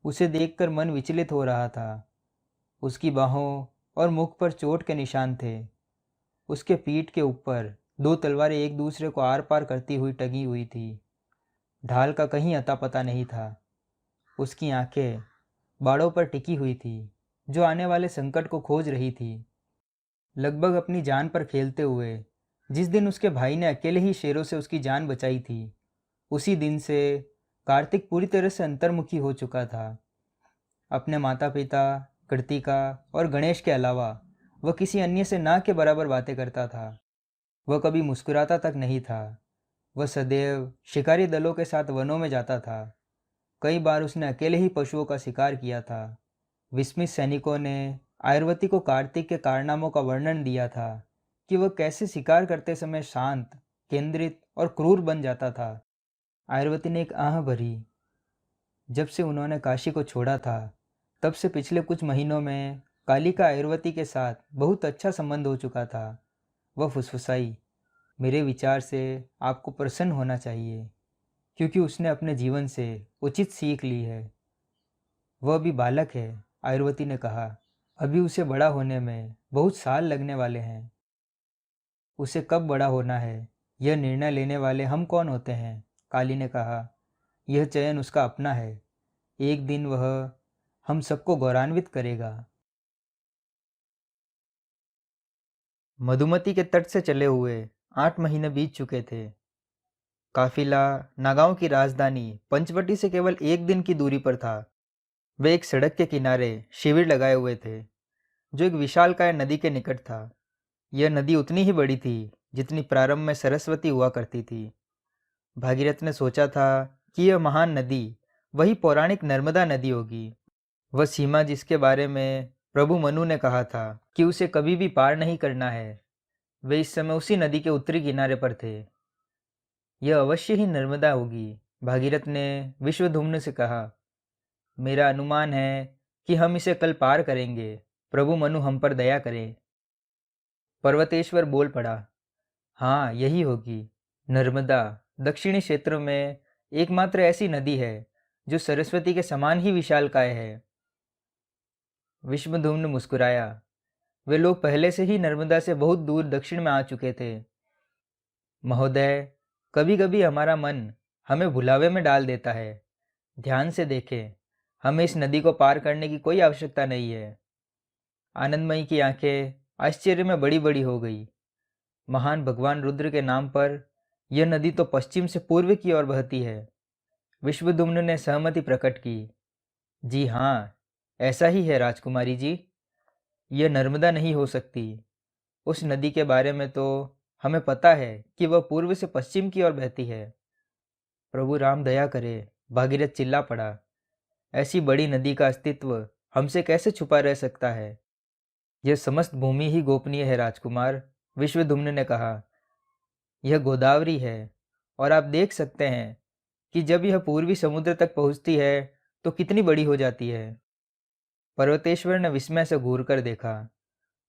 उसे देखकर मन विचलित हो रहा था। उसकी बाहों और मुख पर चोट के निशान थे। उसके पीठ के ऊपर दो तलवारें एक दूसरे को आर पार करती हुई टंगी हुई थी। ढाल का कहीं अता पता नहीं था। उसकी आंखें बाड़ों पर टिकी हुई थी, जो आने वाले संकट को खोज रही थी। लगभग अपनी जान पर खेलते हुए जिस दिन उसके भाई ने अकेले ही शेरों से उसकी जान बचाई थी, उसी दिन से कार्तिक पूरी तरह से अंतर्मुखी हो चुका था। अपने माता पिता, कृतिका और गणेश के अलावा वह किसी अन्य से ना के बराबर बातें करता था। वह कभी मुस्कुराता तक नहीं था। वह सदैव शिकारी दलों के साथ वनों में जाता था। कई बार उसने अकेले ही पशुओं का शिकार किया था। विस्मित सैनिकों ने आयुर्वती को कार्तिक के कारनामों का वर्णन दिया था कि वह कैसे शिकार करते समय शांत, केंद्रित और क्रूर बन जाता था। आयुर्वती ने एक आह भरी। जब से उन्होंने काशी को छोड़ा था, तब से पिछले कुछ महीनों में काली का आयुर्वती के साथ बहुत अच्छा संबंध हो चुका था। वह फुसफुसाई, मेरे विचार से आपको प्रसन्न होना चाहिए, क्योंकि उसने अपने जीवन से उचित सीख ली है। वह अभी बालक है, आयुर्वती ने कहा। अभी उसे बड़ा होने में बहुत साल लगने वाले हैं। उसे कब बड़ा होना है, यह निर्णय लेने वाले हम कौन होते हैं? काली ने कहा। यह चयन उसका अपना है। एक दिन वह हम सबको गौरवान्वित करेगा। मधुमती के तट से चले हुए 8 महीने बीत चुके थे। काफिला नागांव की राजधानी पंचवटी से केवल एक दिन की दूरी पर था। वे एक सड़क के किनारे शिविर लगाए हुए थे, जो एक विशालकाय नदी के निकट था। यह नदी उतनी ही बड़ी थी जितनी प्रारंभ में सरस्वती हुआ करती थी। भागीरथ ने सोचा था कि यह महान नदी वही पौराणिक नर्मदा नदी होगी, वह सीमा जिसके बारे में प्रभु मनु ने कहा था कि उसे कभी भी पार नहीं करना है। वे इस समय उसी नदी के उत्तरी किनारे पर थे। यह अवश्य ही नर्मदा होगी, भागीरथ ने विश्वधुम्न से कहा। मेरा अनुमान है कि हम इसे कल पार करेंगे। प्रभु मनु हम पर दया करें। पर्वतेश्वर बोल पड़ा। हाँ, यही होगी। नर्मदा दक्षिणी क्षेत्र में एकमात्र ऐसी नदी है जो सरस्वती के समान ही विशालकाय है। विश्वधुम्न मुस्कुराया। वे लोग पहले से ही नर्मदा से बहुत दूर दक्षिण में आ चुके थे। महोदय, कभी कभी हमारा मन हमें भुलावे में डाल देता है। ध्यान से देखें, हमें इस नदी को पार करने की कोई आवश्यकता नहीं है। आनंदमयी की आंखें आश्चर्य में बड़ी बड़ी हो गई। महान भगवान रुद्र के नाम पर यह नदी तो पश्चिम से पूर्व की ओर बहती है। विश्वधुम्न ने सहमति प्रकट की। जी हाँ, ऐसा ही है राजकुमारी जी। यह नर्मदा नहीं हो सकती। उस नदी के बारे में तो हमें पता है कि वह पूर्व से पश्चिम की ओर बहती है। प्रभु राम दया करे, भागीरथ चिल्ला पड़ा। ऐसी बड़ी नदी का अस्तित्व हमसे कैसे छुपा रह सकता है? यह समस्त भूमि ही गोपनीय है राजकुमार, विश्वधुम्न ने कहा। यह गोदावरी है, और आप देख सकते हैं कि जब यह पूर्वी समुद्र तक पहुंचती है तो कितनी बड़ी हो जाती है। पर्वतेश्वर ने विस्मय से घूर कर देखा।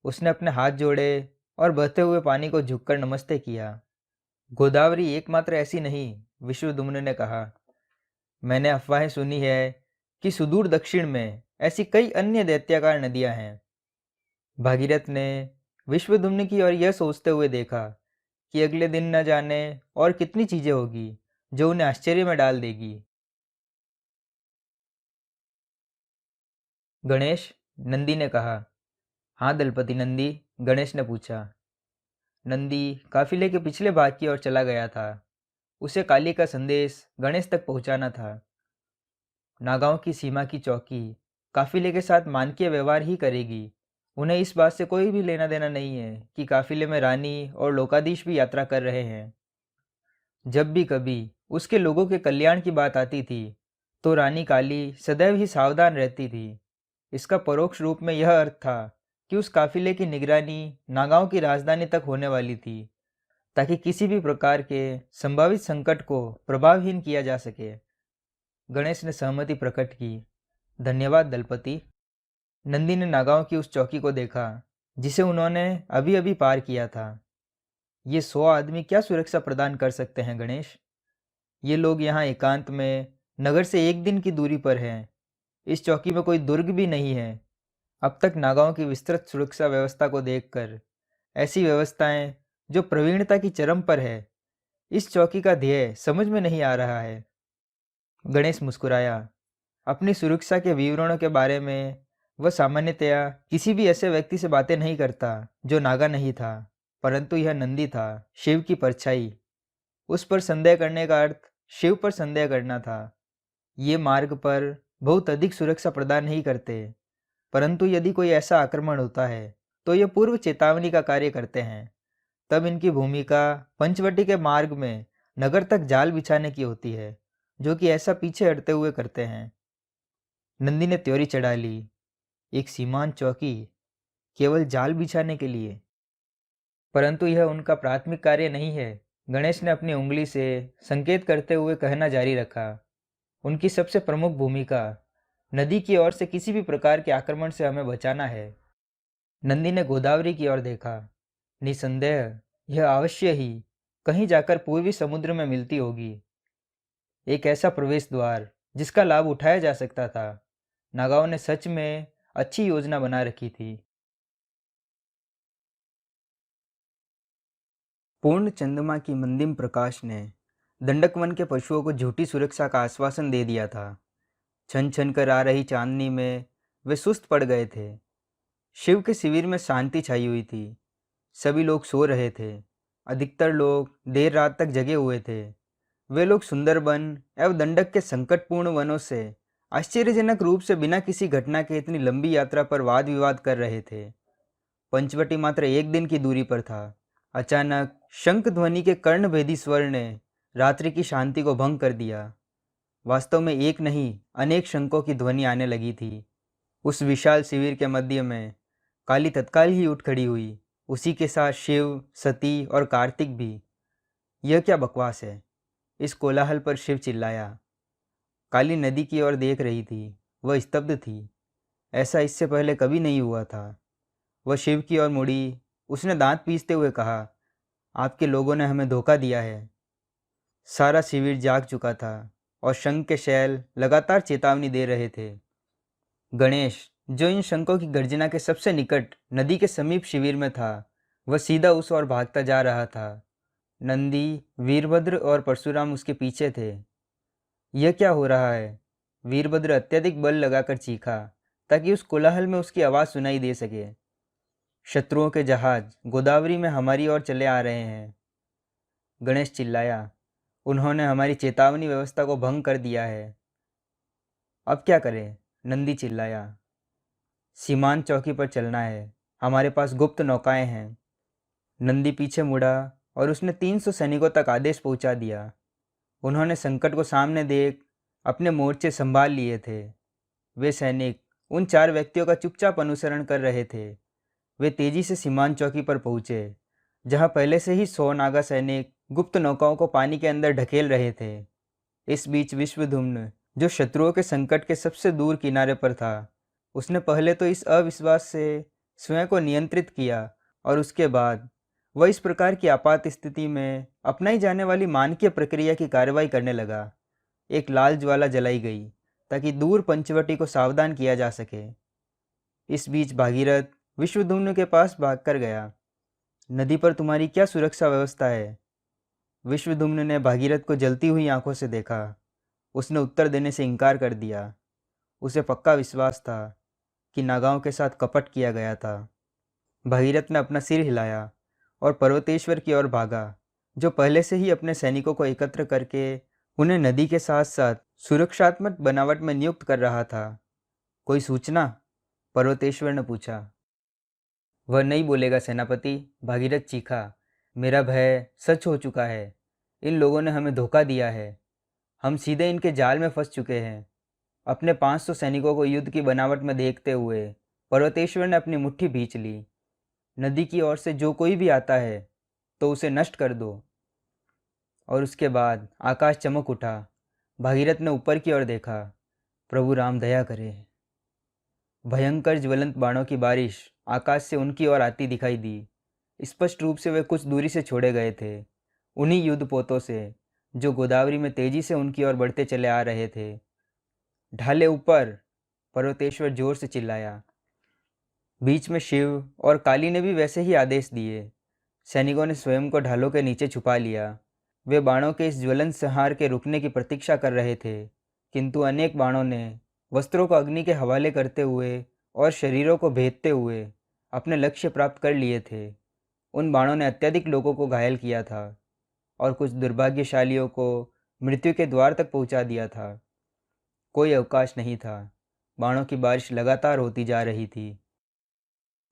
उसने अपने हाथ जोड़े और बहते हुए पानी को झुककर नमस्ते किया। गोदावरी एकमात्र ऐसी नहीं, विश्वधुम्न ने कहा। मैंने अफवाहें सुनी है कि सुदूर दक्षिण में ऐसी कई अन्य दैत्याकार नदियां हैं। भागीरथ ने विश्वधुम्न की ओर यह सोचते हुए देखा कि अगले दिन न जाने और कितनी चीजें होगी जो उन्हें आश्चर्य में डाल देगी। गणेश, नंदी ने कहा। हाँ दलपति नंदी, गणेश ने पूछा। नंदी काफिले के पिछले भाग की ओर चला गया था। उसे काली का संदेश गणेश तक पहुंचाना था। नागांव की सीमा की चौकी काफिले के साथ मानकीय व्यवहार ही करेगी। उन्हें इस बात से कोई भी लेना देना नहीं है कि काफिले में रानी और लोकाधीश भी यात्रा कर रहे हैं। जब भी कभी उसके लोगों के कल्याण की बात आती थी, तो रानी काली सदैव ही सावधान रहती थी। इसका परोक्ष रूप में यह अर्थ था कि उस काफिले की निगरानी नागांव की राजधानी तक होने वाली थी, ताकि किसी भी प्रकार के संभावित संकट को प्रभावहीन किया जा सके। गणेश ने सहमति प्रकट की। धन्यवाद दलपति। नंदी ने नागांव की उस चौकी को देखा जिसे उन्होंने अभी अभी पार किया था। ये 100 आदमी क्या सुरक्षा प्रदान कर सकते हैं गणेश? ये लोग यहाँ एकांत में नगर से एक दिन की दूरी पर हैं। इस चौकी में कोई दुर्ग भी नहीं है। अब तक नागांव की विस्तृत सुरक्षा व्यवस्था को देखकर ऐसी व्यवस्थाएं जो प्रवीणता की चरम पर है। इस चौकी का ध्येय समझ में नहीं आ रहा है। गणेश मुस्कुराया। अपनी सुरक्षा के विवरणों के बारे में वह सामान्यतया किसी भी ऐसे व्यक्ति से बातें नहीं करता जो नागा नहीं था, परंतु यह नंदी था, शिव की परछाई। उस पर संदेह करने का अर्थ शिव पर संदेह करना था। ये मार्ग पर बहुत अधिक सुरक्षा प्रदान नहीं करते, परंतु यदि कोई ऐसा आक्रमण होता है तो ये पूर्व चेतावनी का कार्य करते हैं। तब इनकी भूमिका पंचवटी के मार्ग में नगर तक जाल बिछाने की होती है, जो कि ऐसा पीछे हटते हुए करते हैं। नंदी ने त्योरी चढ़ा ली। एक सीमांत चौकी केवल जाल बिछाने के लिए? परंतु यह उनका प्राथमिक कार्य नहीं है। गणेश ने अपनी उंगली से संकेत करते हुए कहना जारी रखा। उनकी सबसे प्रमुख भूमिका नदी की ओर से किसी भी प्रकार के आक्रमण से हमें बचाना है। नंदी ने गोदावरी की ओर देखा। निसंदेह यह अवश्य ही कहीं जाकर पूर्वी समुद्र में मिलती होगी। एक ऐसा प्रवेश द्वार जिसका लाभ उठाया जा सकता था। नागाओं ने सच में अच्छी योजना बना रखी थी। पूर्ण चंद्रमा की मंदिम प्रकाश ने दंडक वन के पशुओं को झूठी सुरक्षा का आश्वासन दे दिया था। छन छन कर आ रही चांदनी में वे सुस्त पड़ गए थे। शिव के शिविर में शांति छाई हुई थी। सभी लोग सो रहे थे। अधिकतर लोग देर रात तक जगे हुए थे। वे लोग सुंदरबन एवं दंडक के संकटपूर्ण वनों से आश्चर्यजनक रूप से बिना किसी घटना के इतनी लंबी यात्रा पर वाद विवाद कर रहे थे। पंचवटी मात्र एक दिन की दूरी पर था। अचानक शंख ध्वनि के कर्णभेदी स्वर ने रात्रि की शांति को भंग कर दिया। वास्तव में एक नहीं, अनेक शंखों की ध्वनि आने लगी थी। उस विशाल शिविर के मध्य में काली तत्काल ही उठ खड़ी हुई। उसी के साथ शिव, सती और कार्तिक भी। यह क्या बकवास है? इस कोलाहल पर शिव चिल्लाया। काली नदी की ओर देख रही थी। वह स्तब्ध थी। ऐसा इससे पहले कभी नहीं हुआ था। वह शिव की ओर मुड़ी। उसने दांत पीसते हुए कहा, आपके लोगों ने हमें धोखा दिया है। सारा शिविर जाग चुका था और शंख के शैल लगातार चेतावनी दे रहे थे। गणेश, जो इन शंखों की गर्जना के सबसे निकट नदी के समीप शिविर में था, वह सीधा उस ओर भागता जा रहा था। नंदी, वीरभद्र और परशुराम उसके पीछे थे। यह क्या हो रहा है? वीरभद्र अत्यधिक बल लगाकर चीखा ताकि उस कोलाहल में उसकी आवाज़ सुनाई दे सके। शत्रुओं के जहाज गोदावरी में हमारी ओर चले आ रहे हैं। गणेश चिल्लाया, उन्होंने हमारी चेतावनी व्यवस्था को भंग कर दिया है। अब क्या करें? नंदी चिल्लाया। सीमांत चौकी पर चलना है। हमारे पास गुप्त नौकाएं हैं। नंदी पीछे मुड़ा और उसने 300 सैनिकों तक आदेश पहुंचा दिया। उन्होंने संकट को सामने देख अपने मोर्चे संभाल लिए थे। वे सैनिक उन 4 व्यक्तियों का चुपचाप अनुसरण कर रहे थे। वे तेजी से सीमांत चौकी पर पहुंचे, जहां पहले से ही 100 नागा सैनिक गुप्त नौकाओं को पानी के अंदर ढकेल रहे थे। इस बीच विश्वधुम्न, जो शत्रुओं के संकट के सबसे दूर किनारे पर था, उसने पहले तो इस अविश्वास से स्वयं को नियंत्रित किया और उसके बाद वह इस प्रकार की आपात स्थिति में अपनाई जाने वाली मानकीय प्रक्रिया की कार्रवाई करने लगा। एक लाल ज्वाला जलाई गई ताकि दूर पंचवटी को सावधान किया जा सके। इस बीच भागीरथ विश्वधुम्न के पास भागकर गया। नदी पर तुम्हारी क्या सुरक्षा व्यवस्था है? विश्वधुम्न ने भागीरथ को जलती हुई आंखों से देखा। उसने उत्तर देने से इनकार कर दिया। उसे पक्का विश्वास था कि नागाओं के साथ कपट किया गया था। भागीरथ ने अपना सिर हिलाया और पर्वतेश्वर की ओर भागा, जो पहले से ही अपने सैनिकों को एकत्र करके उन्हें नदी के साथ साथ सुरक्षात्मक बनावट में नियुक्त कर रहा था। कोई सूचना? पर्वतेश्वर ने पूछा। वह नहीं बोलेगा सेनापति, भागीरथ चीखा। मेरा भय सच हो चुका है। इन लोगों ने हमें धोखा दिया है। हम सीधे इनके जाल में फंस चुके हैं। अपने 500 सैनिकों को युद्ध की बनावट में देखते हुए पर्वतेश्वर ने अपनी मुट्ठी भींच ली। नदी की ओर से जो कोई भी आता है तो उसे नष्ट कर दो। और उसके बाद आकाश चमक उठा। भागीरथ ने ऊपर की ओर देखा। प्रभु राम दया करे। भयंकर ज्वलंत बाणों की बारिश आकाश से उनकी ओर आती दिखाई दी। स्पष्ट रूप से वे कुछ दूरी से छोड़े गए थे, उन्हीं युद्धपोतों से जो गोदावरी में तेजी से उनकी ओर बढ़ते चले आ रहे थे। ढाले ऊपर! पर्वतेश्वर जोर से चिल्लाया। बीच में शिव और काली ने भी वैसे ही आदेश दिए। सैनिकों ने स्वयं को ढालों के नीचे छुपा लिया। वे बाणों के इस ज्वलंत संहार के रुकने की प्रतीक्षा कर रहे थे, किंतु अनेक बाणों ने वस्त्रों को अग्नि के हवाले करते हुए और शरीरों को भेदते हुए अपने लक्ष्य प्राप्त कर लिए थे। उन बाणों ने अत्यधिक लोगों को घायल किया था और कुछ दुर्भाग्यशालियों को मृत्यु के द्वार तक पहुंचा दिया था। कोई अवकाश नहीं था। बाणों की बारिश लगातार होती जा रही थी।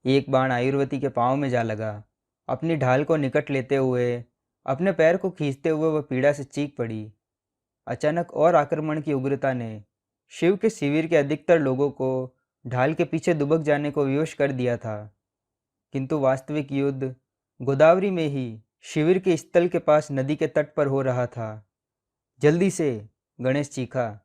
एक बाण आयुर्वती के पांव में जा लगा। अपनी ढाल को निकट लेते हुए, अपने पैर को खींचते हुए वह पीड़ा से चीख पड़ी। अचानक और आक्रमण की उग्रता ने शिव के शिविर के अधिकतर लोगों को ढाल के पीछे दुबक जाने को विवश कर दिया था। किंतु वास्तविक युद्ध गोदावरी में ही शिविर के स्थल के पास नदी के तट पर हो रहा था। जल्दी से, गणेश चीखा।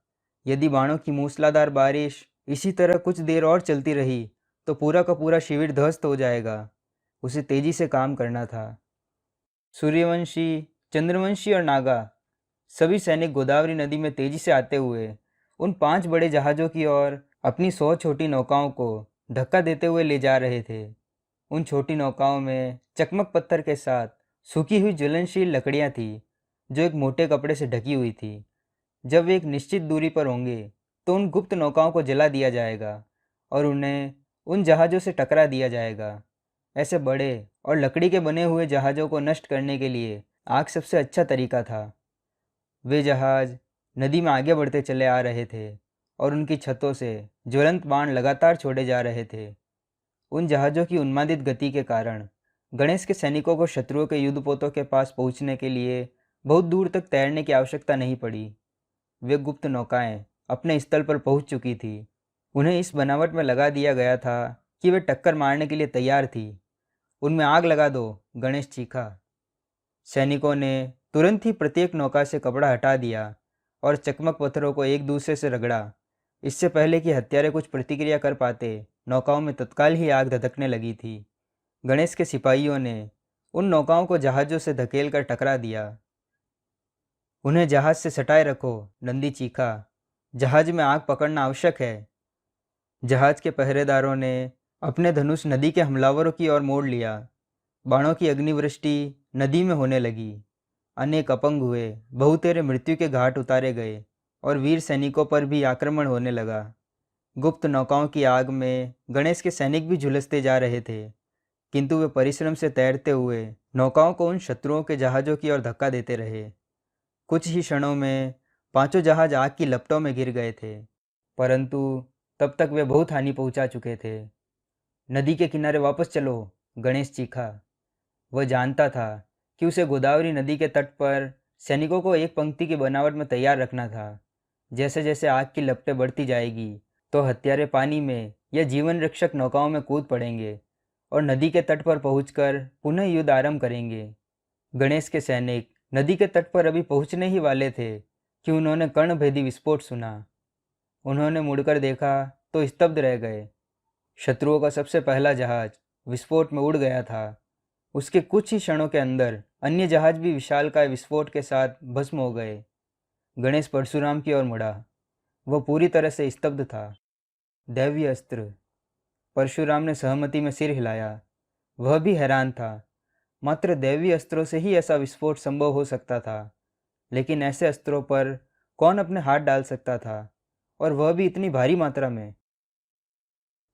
यदि बाणों की मूसलाधार बारिश इसी तरह कुछ देर और चलती रही तो पूरा का पूरा शिविर ध्वस्त हो जाएगा। उसे तेजी से काम करना था। सूर्यवंशी, चंद्रवंशी और नागा सभी सैनिक गोदावरी नदी में तेजी से आते हुए उन 5 बड़े जहाज़ों की ओर अपनी 100 छोटी नौकाओं को धक्का देते हुए ले जा रहे थे। उन छोटी नौकाओं में चकमक पत्थर के साथ सूखी हुई ज्वलनशील लकड़ियां थीं, जो एक मोटे कपड़े से ढकी हुई थी। जब वे एक निश्चित दूरी पर होंगे तो उन गुप्त नौकाओं को जला दिया जाएगा और उन्हें उन जहाज़ों से टकरा दिया जाएगा। ऐसे बड़े और लकड़ी के बने हुए जहाज़ों को नष्ट करने के लिए आग सबसे अच्छा तरीका था। वे जहाज़ नदी में आगे बढ़ते चले आ रहे थे और उनकी छतों से ज्वलंत बाण लगातार छोड़े जा रहे थे। उन जहाज़ों की उन्मादित गति के कारण गणेश के सैनिकों को शत्रुओं के युद्धपोतों के पास पहुंचने के लिए बहुत दूर तक तैरने की आवश्यकता नहीं पड़ी। वे गुप्त नौकाएं अपने स्थल पर पहुंच चुकी थी। उन्हें इस बनावट में लगा दिया गया था कि वे टक्कर मारने के लिए तैयार थी। उनमें आग लगा दो, गणेश चीखा। सैनिकों ने तुरंत ही प्रत्येक नौका से कपड़ा हटा दिया और चकमक पत्थरों को एक दूसरे से रगड़ा। इससे पहले कि हत्यारे कुछ प्रतिक्रिया कर पाते, नौकाओं में तत्काल ही आग धधकने लगी थी। गणेश के सिपाहियों ने उन नौकाओं को जहाज़ों से धकेल कर टकरा दिया। उन्हें जहाज से सटाए रखो, नंदी चीखा। जहाज में आग पकड़ना आवश्यक है। जहाज के पहरेदारों ने अपने धनुष नदी के हमलावरों की ओर मोड़ लिया। बाणों की अग्निवृष्टि नदी में होने लगी। अनेक अपंग हुए, बहुतेरे मृत्यु के घाट उतारे गए और वीर सैनिकों पर भी आक्रमण होने लगा। गुप्त नौकाओं की आग में गणेश के सैनिक भी झुलसते जा रहे थे, किंतु वे परिश्रम से तैरते हुए नौकाओं को उन शत्रुओं के जहाज़ों की ओर धक्का देते रहे। कुछ ही क्षणों में 5 जहाज आग की लपटों में गिर गए थे, परंतु तब तक वे बहुत हानि पहुंचा चुके थे। नदी के किनारे वापस चलो, गणेश चीखा। वह जानता था कि उसे गोदावरी नदी के तट पर सैनिकों को एक पंक्ति की बनावट में तैयार रखना था। जैसे जैसे आग की लपटें बढ़ती जाएगी तो हत्यारे पानी में या जीवन रक्षक नौकाओं में कूद पड़ेंगे और नदी के तट पर पहुंचकर पुनः युद्ध आरंभ करेंगे। गणेश के सैनिक नदी के तट पर अभी पहुंचने ही वाले थे कि उन्होंने कर्णभेदी विस्फोट सुना। उन्होंने मुड़कर देखा तो स्तब्ध रह गए। शत्रुओं का सबसे पहला जहाज विस्फोट में उड़ गया था। उसके कुछ ही क्षणों के अंदर अन्य जहाज भी विशालकाय विस्फोट के साथ भस्म हो गए। गणेश परशुराम की ओर मुड़ा। वह पूरी तरह से स्तब्ध था। दैवीय अस्त्र। परशुराम ने सहमति में सिर हिलाया। वह भी हैरान था। मात्र दैवीय अस्त्रों से ही ऐसा विस्फोट संभव हो सकता था, लेकिन ऐसे अस्त्रों पर कौन अपने हाथ डाल सकता था, और वह भी इतनी भारी मात्रा में।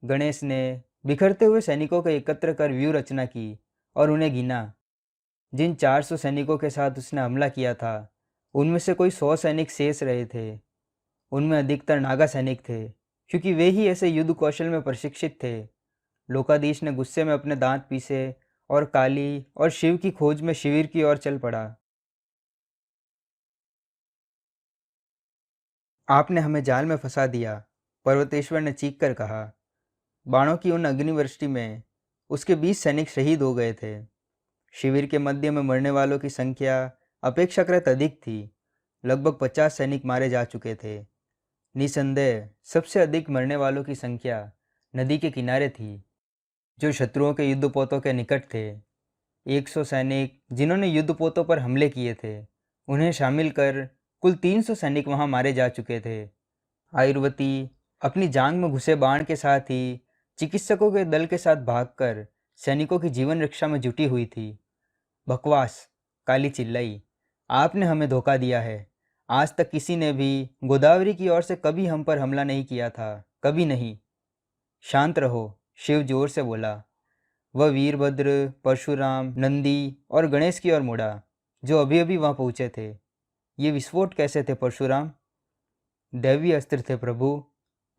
गणेश ने बिखरते हुए सैनिकों को एकत्र कर व्यूह रचना की और उन्हें गिना। जिन 400 सैनिकों के साथ उसने हमला किया था, उनमें से कोई 100 सैनिक शेष रहे थे। उनमें अधिकतर नागा सैनिक थे, क्योंकि वे ही ऐसे युद्ध कौशल में प्रशिक्षित थे। लोकाधीश ने गुस्से में अपने दांत पीसे और काली और शिव की खोज में शिविर की ओर चल पड़ा। आपने हमें जाल में फंसा दिया, पर्वतेश्वर ने चीख कर कहा। बाणों की उन अग्निवृष्टि में उसके 20 सैनिक शहीद हो गए थे। शिविर के मध्य में मरने वालों की संख्या अपेक्षाकृत अधिक थी। लगभग 50 सैनिक मारे जा चुके थे। निसंदेह सबसे अधिक मरने वालों की संख्या नदी के किनारे थी, जो शत्रुओं के युद्धपोतों के निकट थे। 100 सैनिक जिन्होंने युद्धपोतों पर हमले किए थे, उन्हें शामिल कर कुल 300 सैनिक वहां मारे जा चुके थे। आयुर्वती अपनी जांग में घुसे बाण के साथ ही चिकित्सकों के दल के साथ भागकर सैनिकों की जीवन रक्षा में जुटी हुई थी। बकवास, काली चिल्लाई। आपने हमें धोखा दिया है। आज तक किसी ने भी गोदावरी की ओर से कभी हम पर हमला नहीं किया था, कभी नहीं। शांत रहो, शिव जोर से बोला। वह वीरभद्र, परशुराम, नंदी और गणेश की ओर मुड़ा, जो अभी अभी वहां पहुंचे थे। ये विस्फोट कैसे थे परशुराम? दैवी अस्त्र थे प्रभु,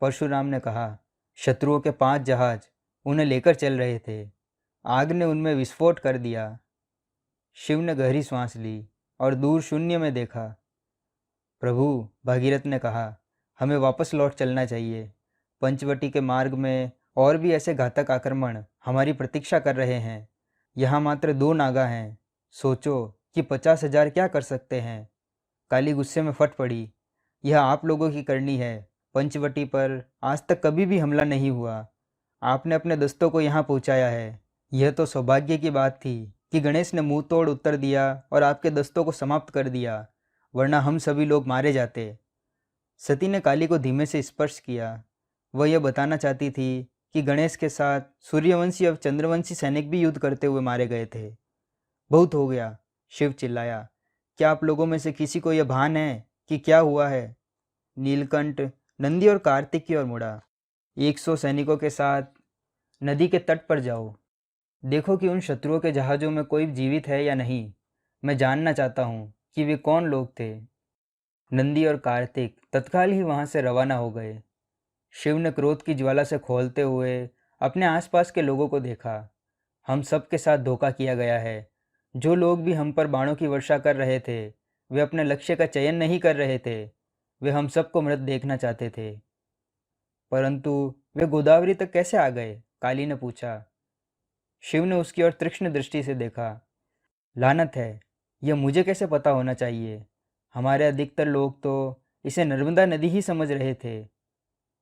परशुराम ने कहा। शत्रुओं के 5 जहाज उन्हें लेकर चल रहे थे। आग ने उनमें विस्फोट कर दिया। शिव ने गहरी सांस ली और दूर शून्य में देखा। प्रभु, भागीरथ ने कहा, हमें वापस लौट चलना चाहिए। पंचवटी के मार्ग में और भी ऐसे घातक आक्रमण हमारी प्रतीक्षा कर रहे हैं। यहाँ मात्र 2 नागा हैं। सोचो कि 50,000 क्या कर सकते हैं। काली गुस्से में फट पड़ी। यह आप लोगों की करनी है। पंचवटी पर आज तक कभी भी हमला नहीं हुआ। आपने अपने दस्तों को यहाँ पहुँचाया है। यह तो सौभाग्य की बात थी कि गणेश ने मुंह तोड़ उत्तर दिया और आपके दस्तों को समाप्त कर दिया, वरना हम सभी लोग मारे जाते। सती ने काली को धीमे से स्पर्श किया। वह यह बताना चाहती थी कि गणेश के साथ सूर्यवंशी और चंद्रवंशी सैनिक भी युद्ध करते हुए मारे गए थे। बहुत हो गया, शिव चिल्लाया। क्या आप लोगों में से किसी को यह भान है कि क्या हुआ है? नीलकंठ नंदी और कार्तिक की ओर मुड़ा। 100 सैनिकों के साथ नदी के तट पर जाओ। देखो कि उन शत्रुओं के जहाज़ों में कोई जीवित है या नहीं। मैं जानना चाहता हूँ कि वे कौन लोग थे। नंदी और कार्तिक तत्काल ही वहां से रवाना हो गए। शिव ने क्रोध की ज्वाला से खोलते हुए अपने आसपास के लोगों को देखा। हम सब के साथ धोखा किया गया है। जो लोग भी हम पर बाणों की वर्षा कर रहे थे, वे अपने लक्ष्य का चयन नहीं कर रहे थे। वे हम सबको मृत देखना चाहते थे। परंतु वे गोदावरी तक कैसे आ गए? काली ने पूछा। शिव ने उसकी ओर तीक्ष्ण दृष्टि से देखा। लानत है, यह मुझे कैसे पता होना चाहिए? हमारे अधिकतर लोग तो इसे नर्मदा नदी ही समझ रहे थे।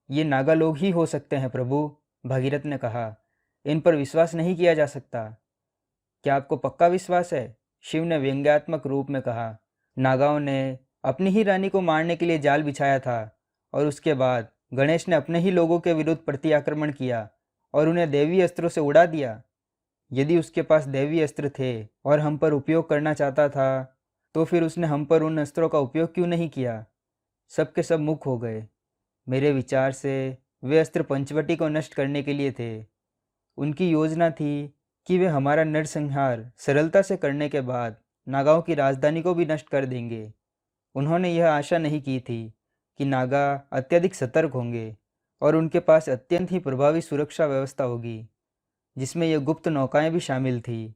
ये नागा लोग ही हो सकते हैं प्रभु, भागीरथ ने कहा। इन पर विश्वास नहीं किया जा सकता। क्या आपको पक्का विश्वास है? शिव ने व्यंग्यात्मक रूप में कहा। नागाओं ने अपनी ही रानी को मारने के लिए जाल बिछाया था और उसके बाद गणेश ने अपने ही लोगों के विरुद्ध प्रति आक्रमण किया और उन्हें दैवीय अस्त्रों से उड़ा दिया। यदि उसके पास दैवीय अस्त्र थे और हम पर उपयोग करना चाहता था, तो फिर उसने हम पर उन अस्त्रों का उपयोग क्यों नहीं किया? सब के सब मुख हो गए। मेरे विचार से वे अस्त्र पंचवटी को नष्ट करने के लिए थे। उनकी योजना थी कि वे हमारा नरसंहार सरलता से करने के बाद नागाओं की राजधानी को भी नष्ट कर देंगे। उन्होंने यह आशा नहीं की थी कि नागा अत्यधिक सतर्क होंगे और उनके पास अत्यंत ही प्रभावी सुरक्षा व्यवस्था होगी, जिसमें यह गुप्त नौकाएं भी शामिल थी,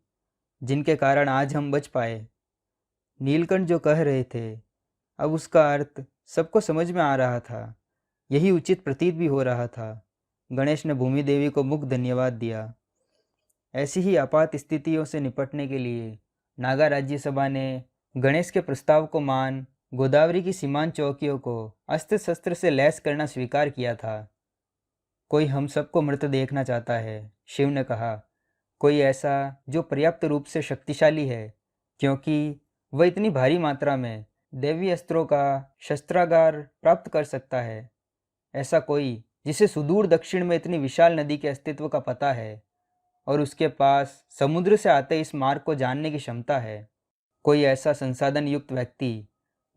जिनके कारण आज हम बच पाए। नीलकंठ जो कह रहे थे, अब उसका अर्थ सबको समझ में आ रहा था। यही उचित प्रतीत भी हो रहा था। गणेश ने भूमि देवी को मुख धन्यवाद दिया। ऐसी ही आपात स्थितियों से निपटने के लिए नागा राज्यसभा ने गणेश के प्रस्ताव को मान गोदावरी की सीमांत चौकियों को अस्त्र शस्त्र से लैस करना स्वीकार किया था। कोई हम सबको मृत देखना चाहता है, शिव ने कहा। कोई ऐसा जो पर्याप्त रूप से शक्तिशाली है, क्योंकि वह इतनी भारी मात्रा में दैवीय अस्त्रों का शस्त्रागार प्राप्त कर सकता है। ऐसा कोई जिसे सुदूर दक्षिण में इतनी विशाल नदी के अस्तित्व का पता है और उसके पास समुद्र से आते इस मार्ग को जानने की क्षमता है। कोई ऐसा संसाधन युक्त व्यक्ति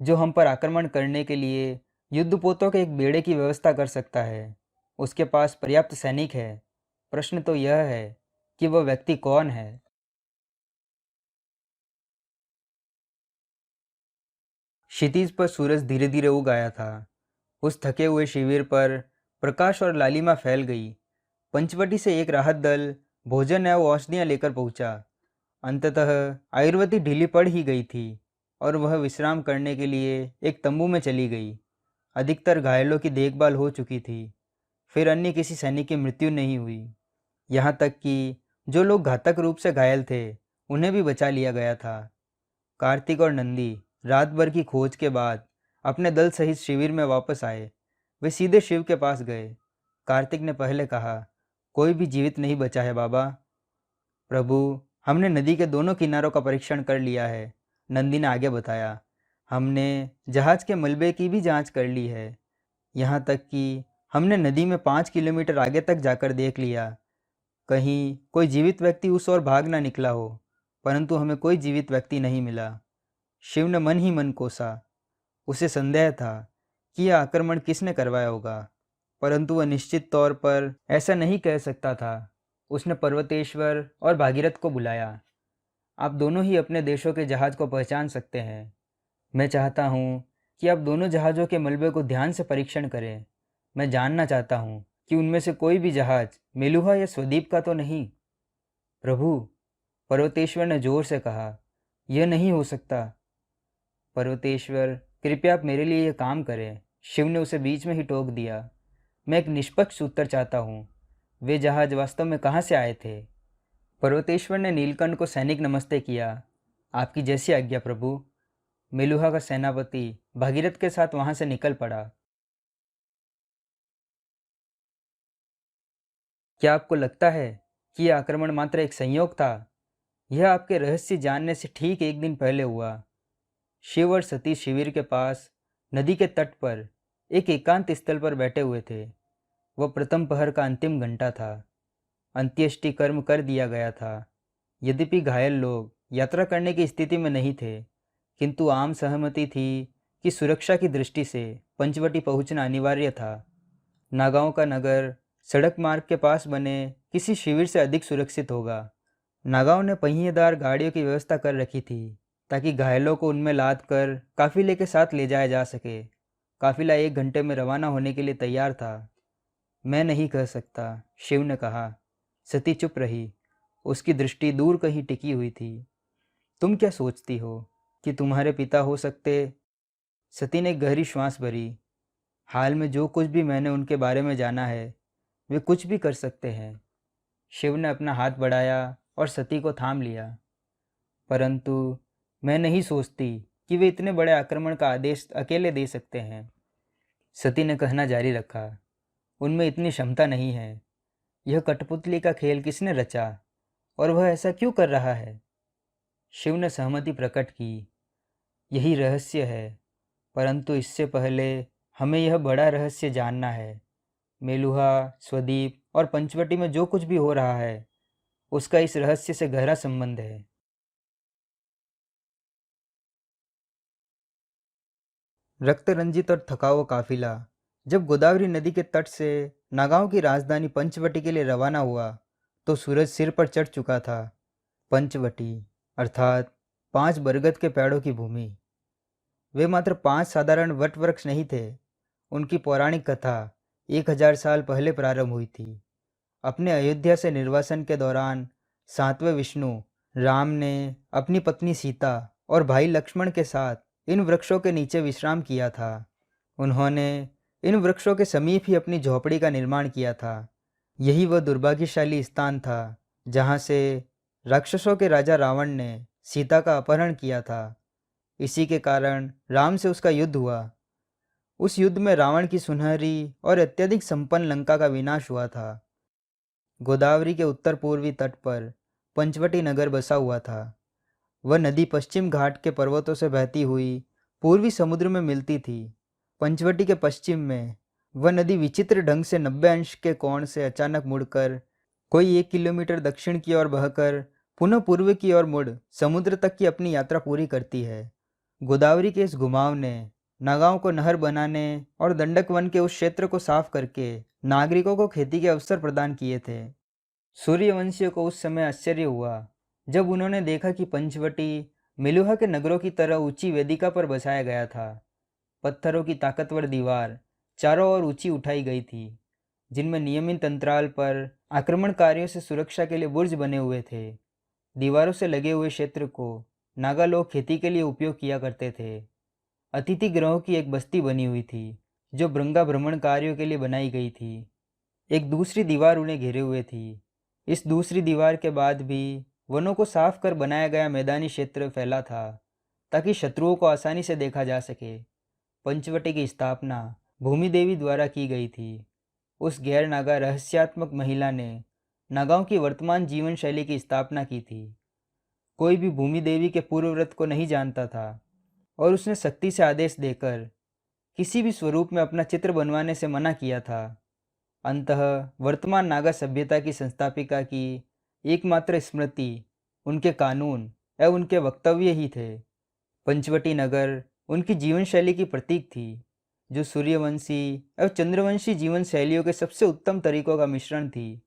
जो हम पर आक्रमण करने के लिए युद्धपोतों के एक बेड़े की व्यवस्था कर सकता है। उसके पास पर्याप्त सैनिक है। प्रश्न तो यह है कि वह व्यक्ति कौन है? क्षितिज पर सूरज धीरे धीरे उग आया था। उस थके हुए शिविर पर प्रकाश और लालिमा फैल गई। पंचवटी से एक राहत दल भोजन एवं औषधियाँ लेकर पहुंचा। अंततः आयुर्वती ढीली पड़ ही गई थी और वह विश्राम करने के लिए एक तंबू में चली गई। अधिकतर घायलों की देखभाल हो चुकी थी। फिर अन्य किसी सैनिक की मृत्यु नहीं हुई। यहाँ तक कि जो लोग घातक रूप से घायल थे, उन्हें भी बचा लिया गया था। कार्तिक और नंदी रात भर की खोज के बाद अपने दल सहित शिविर में वापस आए। वे सीधे शिव के पास गए। कार्तिक ने पहले कहा, कोई भी जीवित नहीं बचा है बाबा। प्रभु, हमने नदी के दोनों किनारों का परीक्षण कर लिया है, नंदी ने आगे बताया। हमने जहाज के मलबे की भी जांच कर ली है। यहाँ तक कि हमने नदी में 5 किलोमीटर आगे तक जाकर देख लिया, कहीं कोई जीवित व्यक्ति उस ओर भाग ना निकला हो। परंतु हमें कोई जीवित व्यक्ति नहीं मिला। शिव ने मन ही मन कोसा। उसे संदेह था कि यह आक्रमण किसने करवाया होगा, परंतु वह निश्चित तौर पर ऐसा नहीं कह सकता था। उसने पर्वतेश्वर और भागीरथ को बुलाया। आप दोनों ही अपने देशों के जहाज को पहचान सकते हैं। मैं चाहता हूँ कि आप दोनों जहाज़ों के मलबे को ध्यान से परीक्षण करें। मैं जानना चाहता हूँ कि उनमें से कोई भी जहाज मेलुहा या स्वदीप का तो नहीं। प्रभु, पर्वतेश्वर ने जोर से कहा, यह नहीं हो सकता। पर्वतेश्वर, कृपया आप मेरे लिए यह काम करें। शिव ने उसे बीच में ही टोक दिया। मैं एक निष्पक्ष उत्तर चाहता हूँ। वे जहाज वास्तव में कहाँ से आए थे? पर्वतेश्वर ने नीलकंठ को सैनिक नमस्ते किया। आपकी जैसी आज्ञा प्रभु। मेलुहा का सेनापति भागीरथ के साथ वहां से निकल पड़ा। क्या आपको लगता है कि यह आक्रमण मात्र एक संयोग था? यह आपके रहस्य जानने से ठीक एक दिन पहले हुआ। शिव और सती शिविर के पास नदी के तट पर एक एकांत स्थल पर बैठे हुए थे। वह प्रथम पहर का अंतिम घंटा था। अंत्येष्टि कर्म कर दिया गया था। यद्यपि घायल लोग यात्रा करने की स्थिति में नहीं थे, किंतु आम सहमति थी कि सुरक्षा की दृष्टि से पंचवटी पहुंचना अनिवार्य था। नागाओं का नगर सड़क मार्ग के पास बने किसी शिविर से अधिक सुरक्षित होगा। नागाओं ने पहिएदार गाड़ियों की व्यवस्था कर रखी थी ताकि घायलों को उनमें लाद कर काफिले के साथ ले जाया जा सके। काफिला 1 घंटे में रवाना होने के लिए तैयार था। मैं नहीं कह सकता, शिव ने कहा। सती चुप रही। उसकी दृष्टि दूर कहीं टिकी हुई थी। तुम क्या सोचती हो कि तुम्हारे पिता हो सकते? सती ने गहरी श्वास भरी। हाल में जो कुछ भी मैंने उनके बारे में जाना है, वे कुछ भी कर सकते हैं। शिव ने अपना हाथ बढ़ाया और सती को थाम लिया। परंतु मैं नहीं सोचती कि वे इतने बड़े आक्रमण का आदेश अकेले दे सकते हैं। सती ने कहना जारी रखा। उनमें इतनी क्षमता नहीं है। यह कठपुतली का खेल किसने रचा और वह ऐसा क्यों कर रहा है? शिव ने सहमति प्रकट की। यही रहस्य है, परंतु इससे पहले हमें यह बड़ा रहस्य जानना है। मेलुहा, स्वदीप और पंचवटी में जो कुछ भी हो रहा है, उसका इस रहस्य से गहरा संबंध है। रक्त रंजित और थका हुआ काफिला जब गोदावरी नदी के तट से नागाओं की राजधानी पंचवटी के लिए रवाना हुआ, तो सूरज सिर पर चढ़ चुका था। पंचवटी अर्थात 5 बरगद के पेड़ों की भूमि। वे मात्र 5 साधारण वट वृक्ष नहीं थे। उनकी पौराणिक कथा 1000 साल पहले प्रारंभ हुई थी। अपने अयोध्या से निर्वासन के दौरान 7वें विष्णु राम ने अपनी पत्नी सीता और भाई लक्ष्मण के साथ इन वृक्षों के नीचे विश्राम किया था। उन्होंने इन वृक्षों के समीप ही अपनी झोपड़ी का निर्माण किया था। यही वह दुर्भाग्यशाली स्थान था जहाँ से राक्षसों के राजा रावण ने सीता का अपहरण किया था। इसी के कारण राम से उसका युद्ध हुआ। उस युद्ध में रावण की सुनहरी और अत्यधिक संपन्न लंका का विनाश हुआ था। गोदावरी के उत्तर पूर्वी तट पर पंचवटी नगर बसा हुआ था। वह नदी पश्चिम घाट के पर्वतों से बहती हुई पूर्वी समुद्र में मिलती थी। पंचवटी के पश्चिम में वह नदी विचित्र ढंग से 90 अंश के कोण से अचानक मुड़कर कोई 1 किलोमीटर दक्षिण की ओर बहकर पुनः पूर्व की ओर मुड़ समुद्र तक की अपनी यात्रा पूरी करती है। गोदावरी के इस घुमाव ने नागाओं को नहर बनाने और दंडक वन के उस क्षेत्र को साफ करके नागरिकों को खेती के अवसर प्रदान किए थे। सूर्यवंशियों को उस समय आश्चर्य हुआ जब उन्होंने देखा कि पंचवटी मेलुहा के नगरों की तरह ऊंची वेदिका पर बसाया गया था। पत्थरों की ताकतवर दीवार चारों ओर ऊंची उठाई गई थी, जिनमें नियमित अंतराल पर आक्रमणकारियों से सुरक्षा के लिए बुर्ज बने हुए थे। दीवारों से लगे हुए क्षेत्र को नागा लोग खेती के लिए उपयोग किया करते थे। अतिथि गृहों की एक बस्ती बनी हुई थी जो भृंगा भ्रमणकारियों के लिए बनाई गई थी। एक दूसरी दीवार उन्हें घेरे हुए थी। इस दूसरी दीवार के बाद भी वनों को साफ कर बनाया गया मैदानी क्षेत्र फैला था ताकि शत्रुओं को आसानी से देखा जा सके। पंचवटी की स्थापना भूमि देवी द्वारा की गई थी। उस गैर नागा रहस्यात्मक महिला ने नागाओं की वर्तमान जीवन शैली की स्थापना की थी। कोई भी भूमि देवी के पूर्व व्रत को नहीं जानता था और उसने शक्ति से आदेश देकर किसी भी स्वरूप में अपना चित्र बनवाने से मना किया था। अंततः वर्तमान नागा सभ्यता की संस्थापिका की एकमात्र स्मृति उनके कानून एवं उनके वक्तव्य ही थे। पंचवटी नगर उनकी जीवन शैली की प्रतीक थी, जो सूर्यवंशी एवं चंद्रवंशी जीवन शैलियों के सबसे उत्तम तरीकों का मिश्रण थी।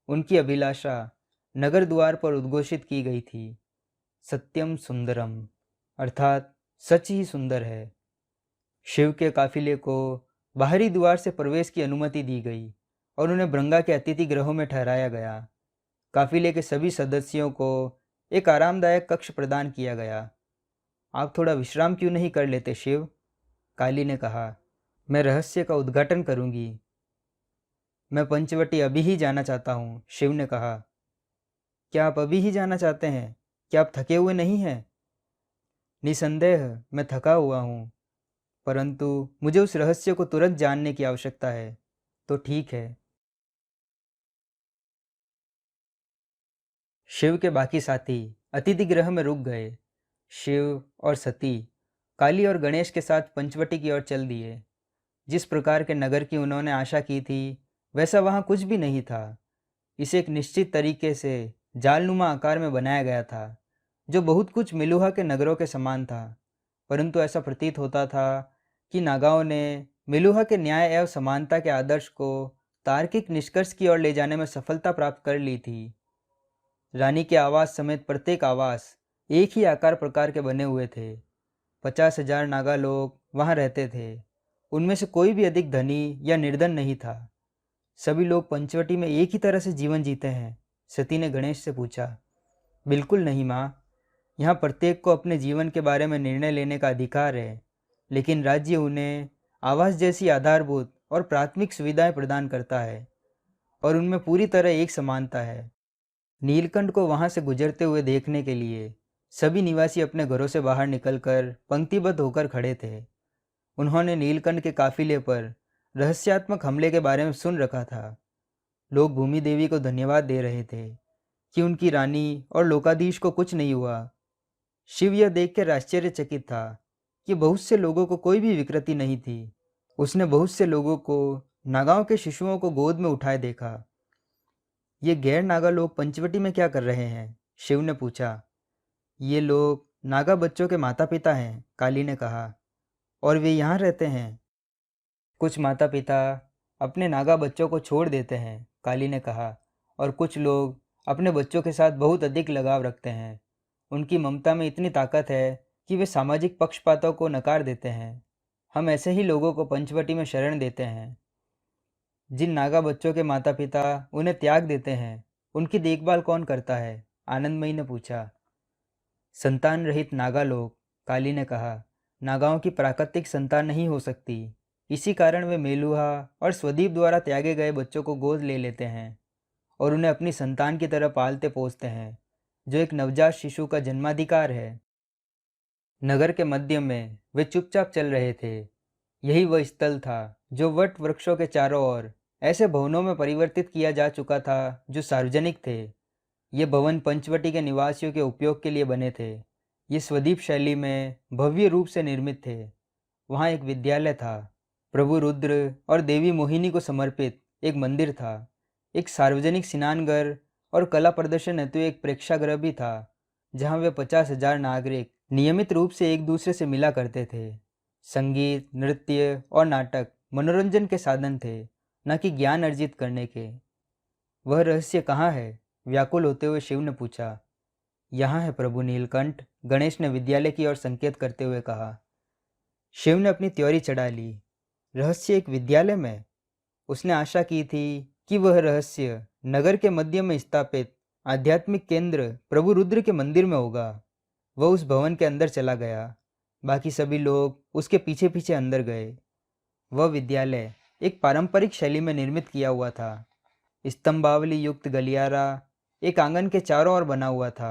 उनकी अभिलाषा नगर द्वार पर उद्घोषित की गई थी, सत्यम सुंदरम, अर्थात सच ही सुंदर है। शिव के काफिले को बाहरी द्वार से प्रवेश की अनुमति दी गई और उन्हें भृंगा के अतिथि गृहों में ठहराया गया। काफिले के सभी सदस्यों को एक आरामदायक कक्ष प्रदान किया गया। आप थोड़ा विश्राम क्यों नहीं कर लेते शिव? काली ने कहा। मैं रहस्य का उद्घाटन करूंगी। मैं पंचवटी अभी ही जाना चाहता हूँ, शिव ने कहा। क्या आप अभी ही जाना चाहते हैं? क्या आप थके हुए नहीं हैं? निसंदेह मैं थका हुआ हूँ, परंतु मुझे उस रहस्य को तुरंत जानने की आवश्यकता है। तो ठीक है। शिव के बाकी साथी अतिथि गृह में रुक गए। शिव और सती काली और गणेश के साथ पंचवटी की ओर चल दिए। जिस प्रकार के नगर की उन्होंने आशा की थी, वैसा वहाँ कुछ भी नहीं था। इसे एक निश्चित तरीके से जालनुमा आकार में बनाया गया था, जो बहुत कुछ मेलुहा के नगरों के समान था। परंतु ऐसा प्रतीत होता था कि नागाओं ने मेलुहा के न्याय एवं समानता के आदर्श को तार्किक निष्कर्ष की ओर ले जाने में सफलता प्राप्त कर ली थी। रानी के आवास समेत प्रत्येक आवास एक ही आकार प्रकार के बने हुए थे। 50,000 नागा लोग वहाँ रहते थे। उनमें से कोई भी अधिक धनी या निर्धन नहीं था। सभी लोग पंचवटी में एक ही तरह से जीवन जीते हैं, सती ने गणेश से पूछा। बिल्कुल नहीं माँ, यहाँ प्रत्येक को अपने जीवन के बारे में निर्णय लेने का अधिकार है, लेकिन राज्य उन्हें आवास जैसी आधारभूत और प्राथमिक सुविधाएं प्रदान करता है और उनमें पूरी तरह एक समानता है। नीलकंठ को वहां से गुजरते हुए देखने के लिए सभी निवासी अपने घरों से बाहर निकलकर पंक्तिबद्ध होकर खड़े थे। उन्होंने नीलकंठ के काफिले पर रहस्यात्मक हमले के बारे में सुन रखा था। लोग भूमि देवी को धन्यवाद दे रहे थे कि उनकी रानी और लोकाधीश को कुछ नहीं हुआ। शिव यह देखकर आश्चर्यचकित था कि बहुत से लोगों को कोई भी विकृति नहीं थी। उसने बहुत से लोगों को नागाओं के शिशुओं को गोद में उठाए देखा। ये गैर नागा लोग पंचवटी में क्या कर रहे हैं? शिव ने पूछा। ये लोग नागा बच्चों के माता पिता हैं, काली ने कहा, और वे यहाँ रहते हैं। कुछ माता पिता अपने नागा बच्चों को छोड़ देते हैं, काली ने कहा, और कुछ लोग अपने बच्चों के साथ बहुत अधिक लगाव रखते हैं। उनकी ममता में इतनी ताकत है कि वे सामाजिक पक्षपातों को नकार देते हैं। हम ऐसे ही लोगों को पंचवटी में शरण देते हैं। जिन नागा बच्चों के माता पिता उन्हें त्याग देते हैं, उनकी देखभाल कौन करता है? आनंदमयी ने पूछा। संतान रहित नागा लोग, काली ने कहा। नागाओं की प्राकृतिक संतान नहीं हो सकती, इसी कारण वे मेलुहा और स्वदीप द्वारा त्यागे गए बच्चों को गोद ले लेते हैं और उन्हें अपनी संतान की तरह पालते पोसते हैं, जो एक नवजात शिशु का जन्माधिकार है। नगर के मध्य में वे चुपचाप चल रहे थे। यही वह स्थल था जो वट वृक्षों के चारों ओर ऐसे भवनों में परिवर्तित किया जा चुका था जो सार्वजनिक थे। ये भवन पंचवटी के निवासियों के उपयोग के लिए बने थे। ये स्वदीप शैली में भव्य रूप से निर्मित थे। वहाँ एक विद्यालय था, प्रभु रुद्र और देवी मोहिनी को समर्पित एक मंदिर था, एक सार्वजनिक स्नानघर और कला प्रदर्शन हेतु एक प्रेक्षागृह भी था, जहाँ वे 50,000 नागरिक नियमित रूप से एक दूसरे से मिला करते थे। संगीत, नृत्य और नाटक मनोरंजन के साधन थे, न कि ज्ञान अर्जित करने के। वह रहस्य कहाँ है? व्याकुल होते हुए शिव ने पूछा। यहाँ है प्रभु नीलकंठ, गणेश ने विद्यालय की ओर संकेत करते हुए कहा। शिव ने अपनी त्योरी चढ़ा ली। रहस्य एक विद्यालय में? उसने आशा की थी कि वह रहस्य नगर के मध्य में स्थापित आध्यात्मिक केंद्र प्रभु रुद्र के मंदिर में होगा। वह उस भवन के अंदर चला गया। बाकी सभी लोग उसके पीछे पीछे अंदर गए। वह विद्यालय एक पारंपरिक शैली में निर्मित किया हुआ था। स्तंभावली युक्त गलियारा एक आंगन के चारों ओर बना हुआ था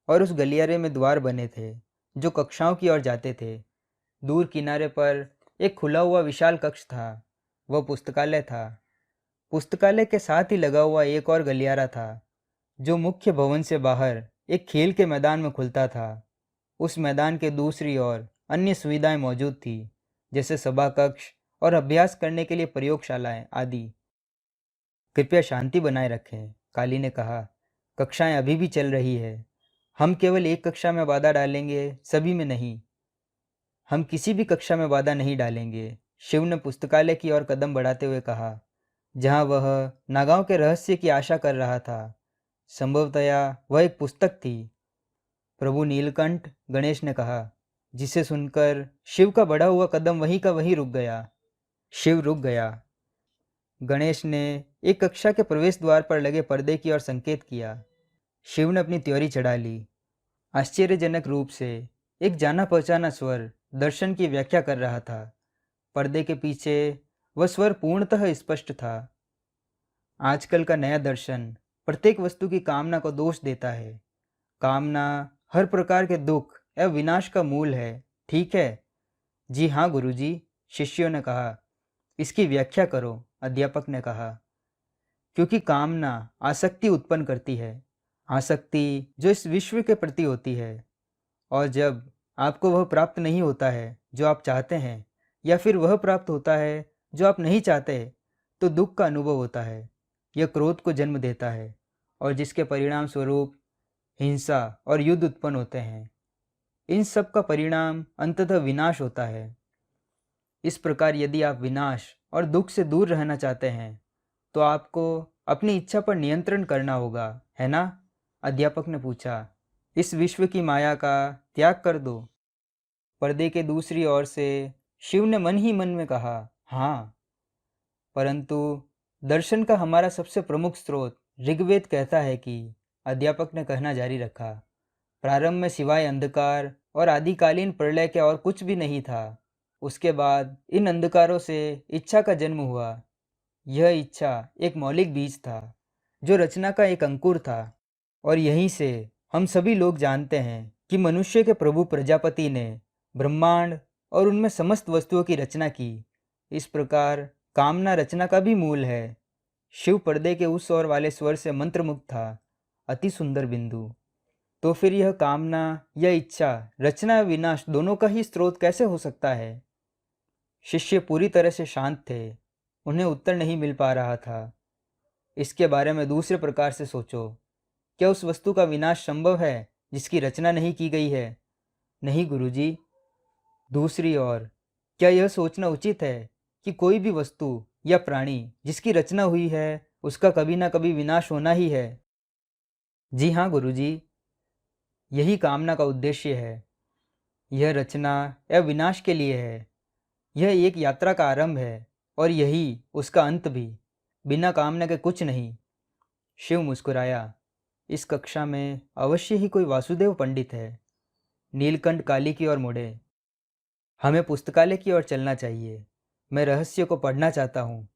और उस गलियारे में द्वार बने थे जो कक्षाओं की ओर जाते थे। दूर किनारे पर एक खुला हुआ विशाल कक्ष था। वह पुस्तकालय था। पुस्तकालय के साथ ही लगा हुआ एक और गलियारा था जो मुख्य भवन से बाहर एक खेल के मैदान में खुलता था। उस मैदान के दूसरी ओर अन्य सुविधाएं मौजूद थी, जैसे सभा कक्ष और अभ्यास करने के लिए प्रयोगशालाएं आदि। कृपया शांति बनाए रखें, काली ने कहा। कक्षाएं अभी भी चल रही है। हम केवल एक कक्षा में बाधा डालेंगे, सभी में नहीं। हम किसी भी कक्षा में बाधा नहीं डालेंगे। शिव ने पुस्तकालय की ओर कदम बढ़ाते हुए कहा, जहां वह नागाओं के रहस्य की आशा कर रहा था। संभवतया वह एक पुस्तक थी। प्रभु नीलकंठ, गणेश ने कहा, जिसे सुनकर शिव का बढ़ा हुआ कदम वहीं का वहीं रुक गया। शिव रुक गया। गणेश ने एक कक्षा के प्रवेश द्वार पर लगे पर्दे की ओर संकेत किया। शिव ने अपनी त्योरी चढ़ा ली। आश्चर्यजनक रूप से एक जाना पहचाना स्वर दर्शन की व्याख्या कर रहा था। पर्दे के पीछे वह स्वर पूर्णतः स्पष्ट था। आजकल का नया दर्शन प्रत्येक वस्तु की कामना को दोष देता है। कामना हर प्रकार के दुख एवं विनाश का मूल है, ठीक है? जी हाँ गुरुजी, शिष्यों ने कहा। इसकी व्याख्या करो, अध्यापक ने कहा। क्योंकि कामना आसक्ति उत्पन्न करती है, आसक्ति जो इस विश्व के प्रति होती है। और जब आपको वह प्राप्त नहीं होता है जो आप चाहते हैं, या फिर वह प्राप्त होता है जो आप नहीं चाहते, तो दुख का अनुभव होता है। यह क्रोध को जन्म देता है, और जिसके परिणाम स्वरूप हिंसा और युद्ध उत्पन्न होते हैं। इन सब का परिणाम अंततः विनाश होता है। इस प्रकार यदि आप विनाश और दुख से दूर रहना चाहते हैं, तो आपको अपनी इच्छा पर नियंत्रण करना होगा, है ना? अध्यापक ने पूछा। इस विश्व की माया का त्याग कर दो। पर्दे के दूसरी ओर से शिव ने मन ही मन में कहा, हाँ, परंतु दर्शन का हमारा सबसे प्रमुख स्रोत ऋग्वेद कहता है कि, अध्यापक ने कहना जारी रखा, प्रारंभ में सिवाय अंधकार और आदिकालीन प्रलय के और कुछ भी नहीं था। उसके बाद इन अंधकारों से इच्छा का जन्म हुआ। यह इच्छा एक मौलिक बीज था, जो रचना का एक अंकुर था। और यहीं से हम सभी लोग जानते हैं कि मनुष्य के प्रभु प्रजापति ने ब्रह्मांड और उनमें समस्त वस्तुओं की रचना की। इस प्रकार कामना रचना का भी मूल है। शिव पर्दे के उस ओर वाले स्वर से मंत्रमुग्ध था। अति सुंदर बिंदु। तो फिर यह कामना या इच्छा रचना या विनाश दोनों का ही स्रोत कैसे हो सकता है? शिष्य पूरी तरह से शांत थे। उन्हें उत्तर नहीं मिल पा रहा था। इसके बारे में दूसरे प्रकार से सोचो। क्या उस वस्तु का विनाश संभव है जिसकी रचना नहीं की गई है? नहीं गुरुजी। दूसरी ओर, क्या यह सोचना उचित है कि कोई भी वस्तु या प्राणी जिसकी रचना हुई है, उसका कभी ना कभी विनाश होना ही है? जी हाँ गुरुजी, यही कामना का उद्देश्य है। यह रचना या विनाश के लिए है। यह एक यात्रा का आरंभ है, और यही उसका अंत भी। बिना कामना के कुछ नहीं। शिव मुस्कुराया। इस कक्षा में अवश्य ही कोई वासुदेव पंडित है। नीलकंठ काली की ओर मुड़े। हमें पुस्तकालय की ओर चलना चाहिए। मैं रहस्य को पढ़ना चाहता हूँ।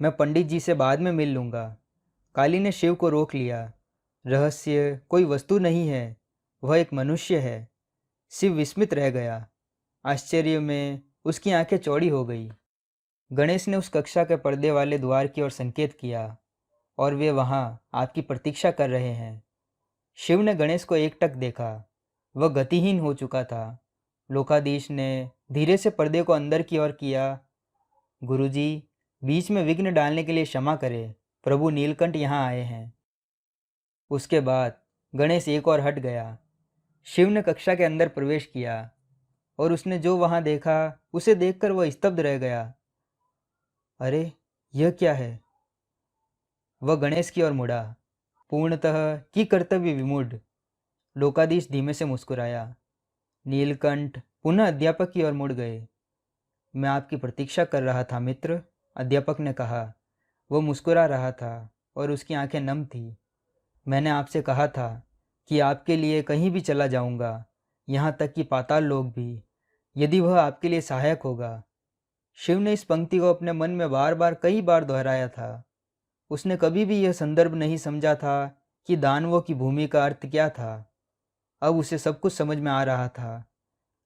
मैं पंडित जी से बाद में मिल लूँगा। काली ने शिव को रोक लिया। रहस्य कोई वस्तु नहीं है, वह एक मनुष्य है। शिव विस्मित रह गया। आश्चर्य में उसकी आंखें चौड़ी हो गई। गणेश ने उस कक्षा के पर्दे वाले द्वार की ओर संकेत किया, और वे वहां आपकी प्रतीक्षा कर रहे हैं। शिव ने गणेश को एकटक देखा। वह गतिहीन हो चुका था। लोकाधीश ने धीरे से पर्दे को अंदर की ओर किया। गुरुजी, बीच में विघ्न डालने के लिए क्षमा करें। प्रभु नीलकंठ यहाँ आए हैं। उसके बाद गणेश एक और हट गया। शिव ने कक्षा के अंदर प्रवेश किया, और उसने जो वहां देखा उसे देखकर वह स्तब्ध रह गया। अरे, यह क्या है? वह गणेश की ओर मुड़ा, पूर्णतः कि कर्तव्य विमूढ़। लोकाधीश धीमे से मुस्कुराया। नीलकंठ पुनः अध्यापक की ओर मुड़ गए। मैं आपकी प्रतीक्षा कर रहा था मित्र, अध्यापक ने कहा। वह मुस्कुरा रहा था और उसकी आंखें नम थी। मैंने आपसे कहा था कि आपके लिए कहीं भी चला जाऊंगा, यहाँ तक कि पाताल लोक भी, यदि वह आपके लिए सहायक होगा। शिव ने इस पंक्ति को अपने मन में बार बार कई बार दोहराया था। उसने कभी भी यह संदर्भ नहीं समझा था कि दानवों की भूमि का अर्थ क्या था। अब उसे सब कुछ समझ में आ रहा था।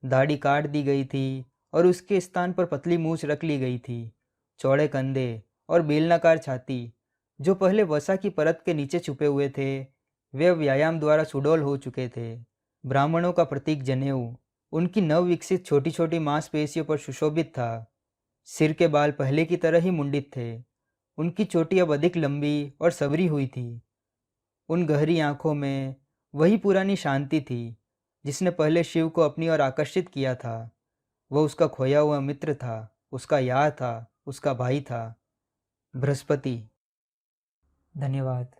दाढ़ी काट दी गई थी और उसके स्थान पर पतली मूछ रख ली गई थी। चौड़े कंधे और बेलनाकार छाती, जो पहले वसा की परत के नीचे छुपे हुए थे, वे व्यायाम द्वारा सुडौल हो चुके थे। ब्राह्मणों का प्रतीक जनेऊ उनकी नव विकसित छोटी छोटी मांसपेशियों पर सुशोभित था। सिर के बाल पहले की तरह ही मुंडित थे। उनकी चोटी अब अधिक लंबी और संवरी हुई थी। उन गहरी आंखों में वही पुरानी शांति थी जिसने पहले शिव को अपनी ओर आकर्षित किया था। वह उसका खोया हुआ मित्र था, उसका यार था, उसका भाई था। बृहस्पति। धन्यवाद।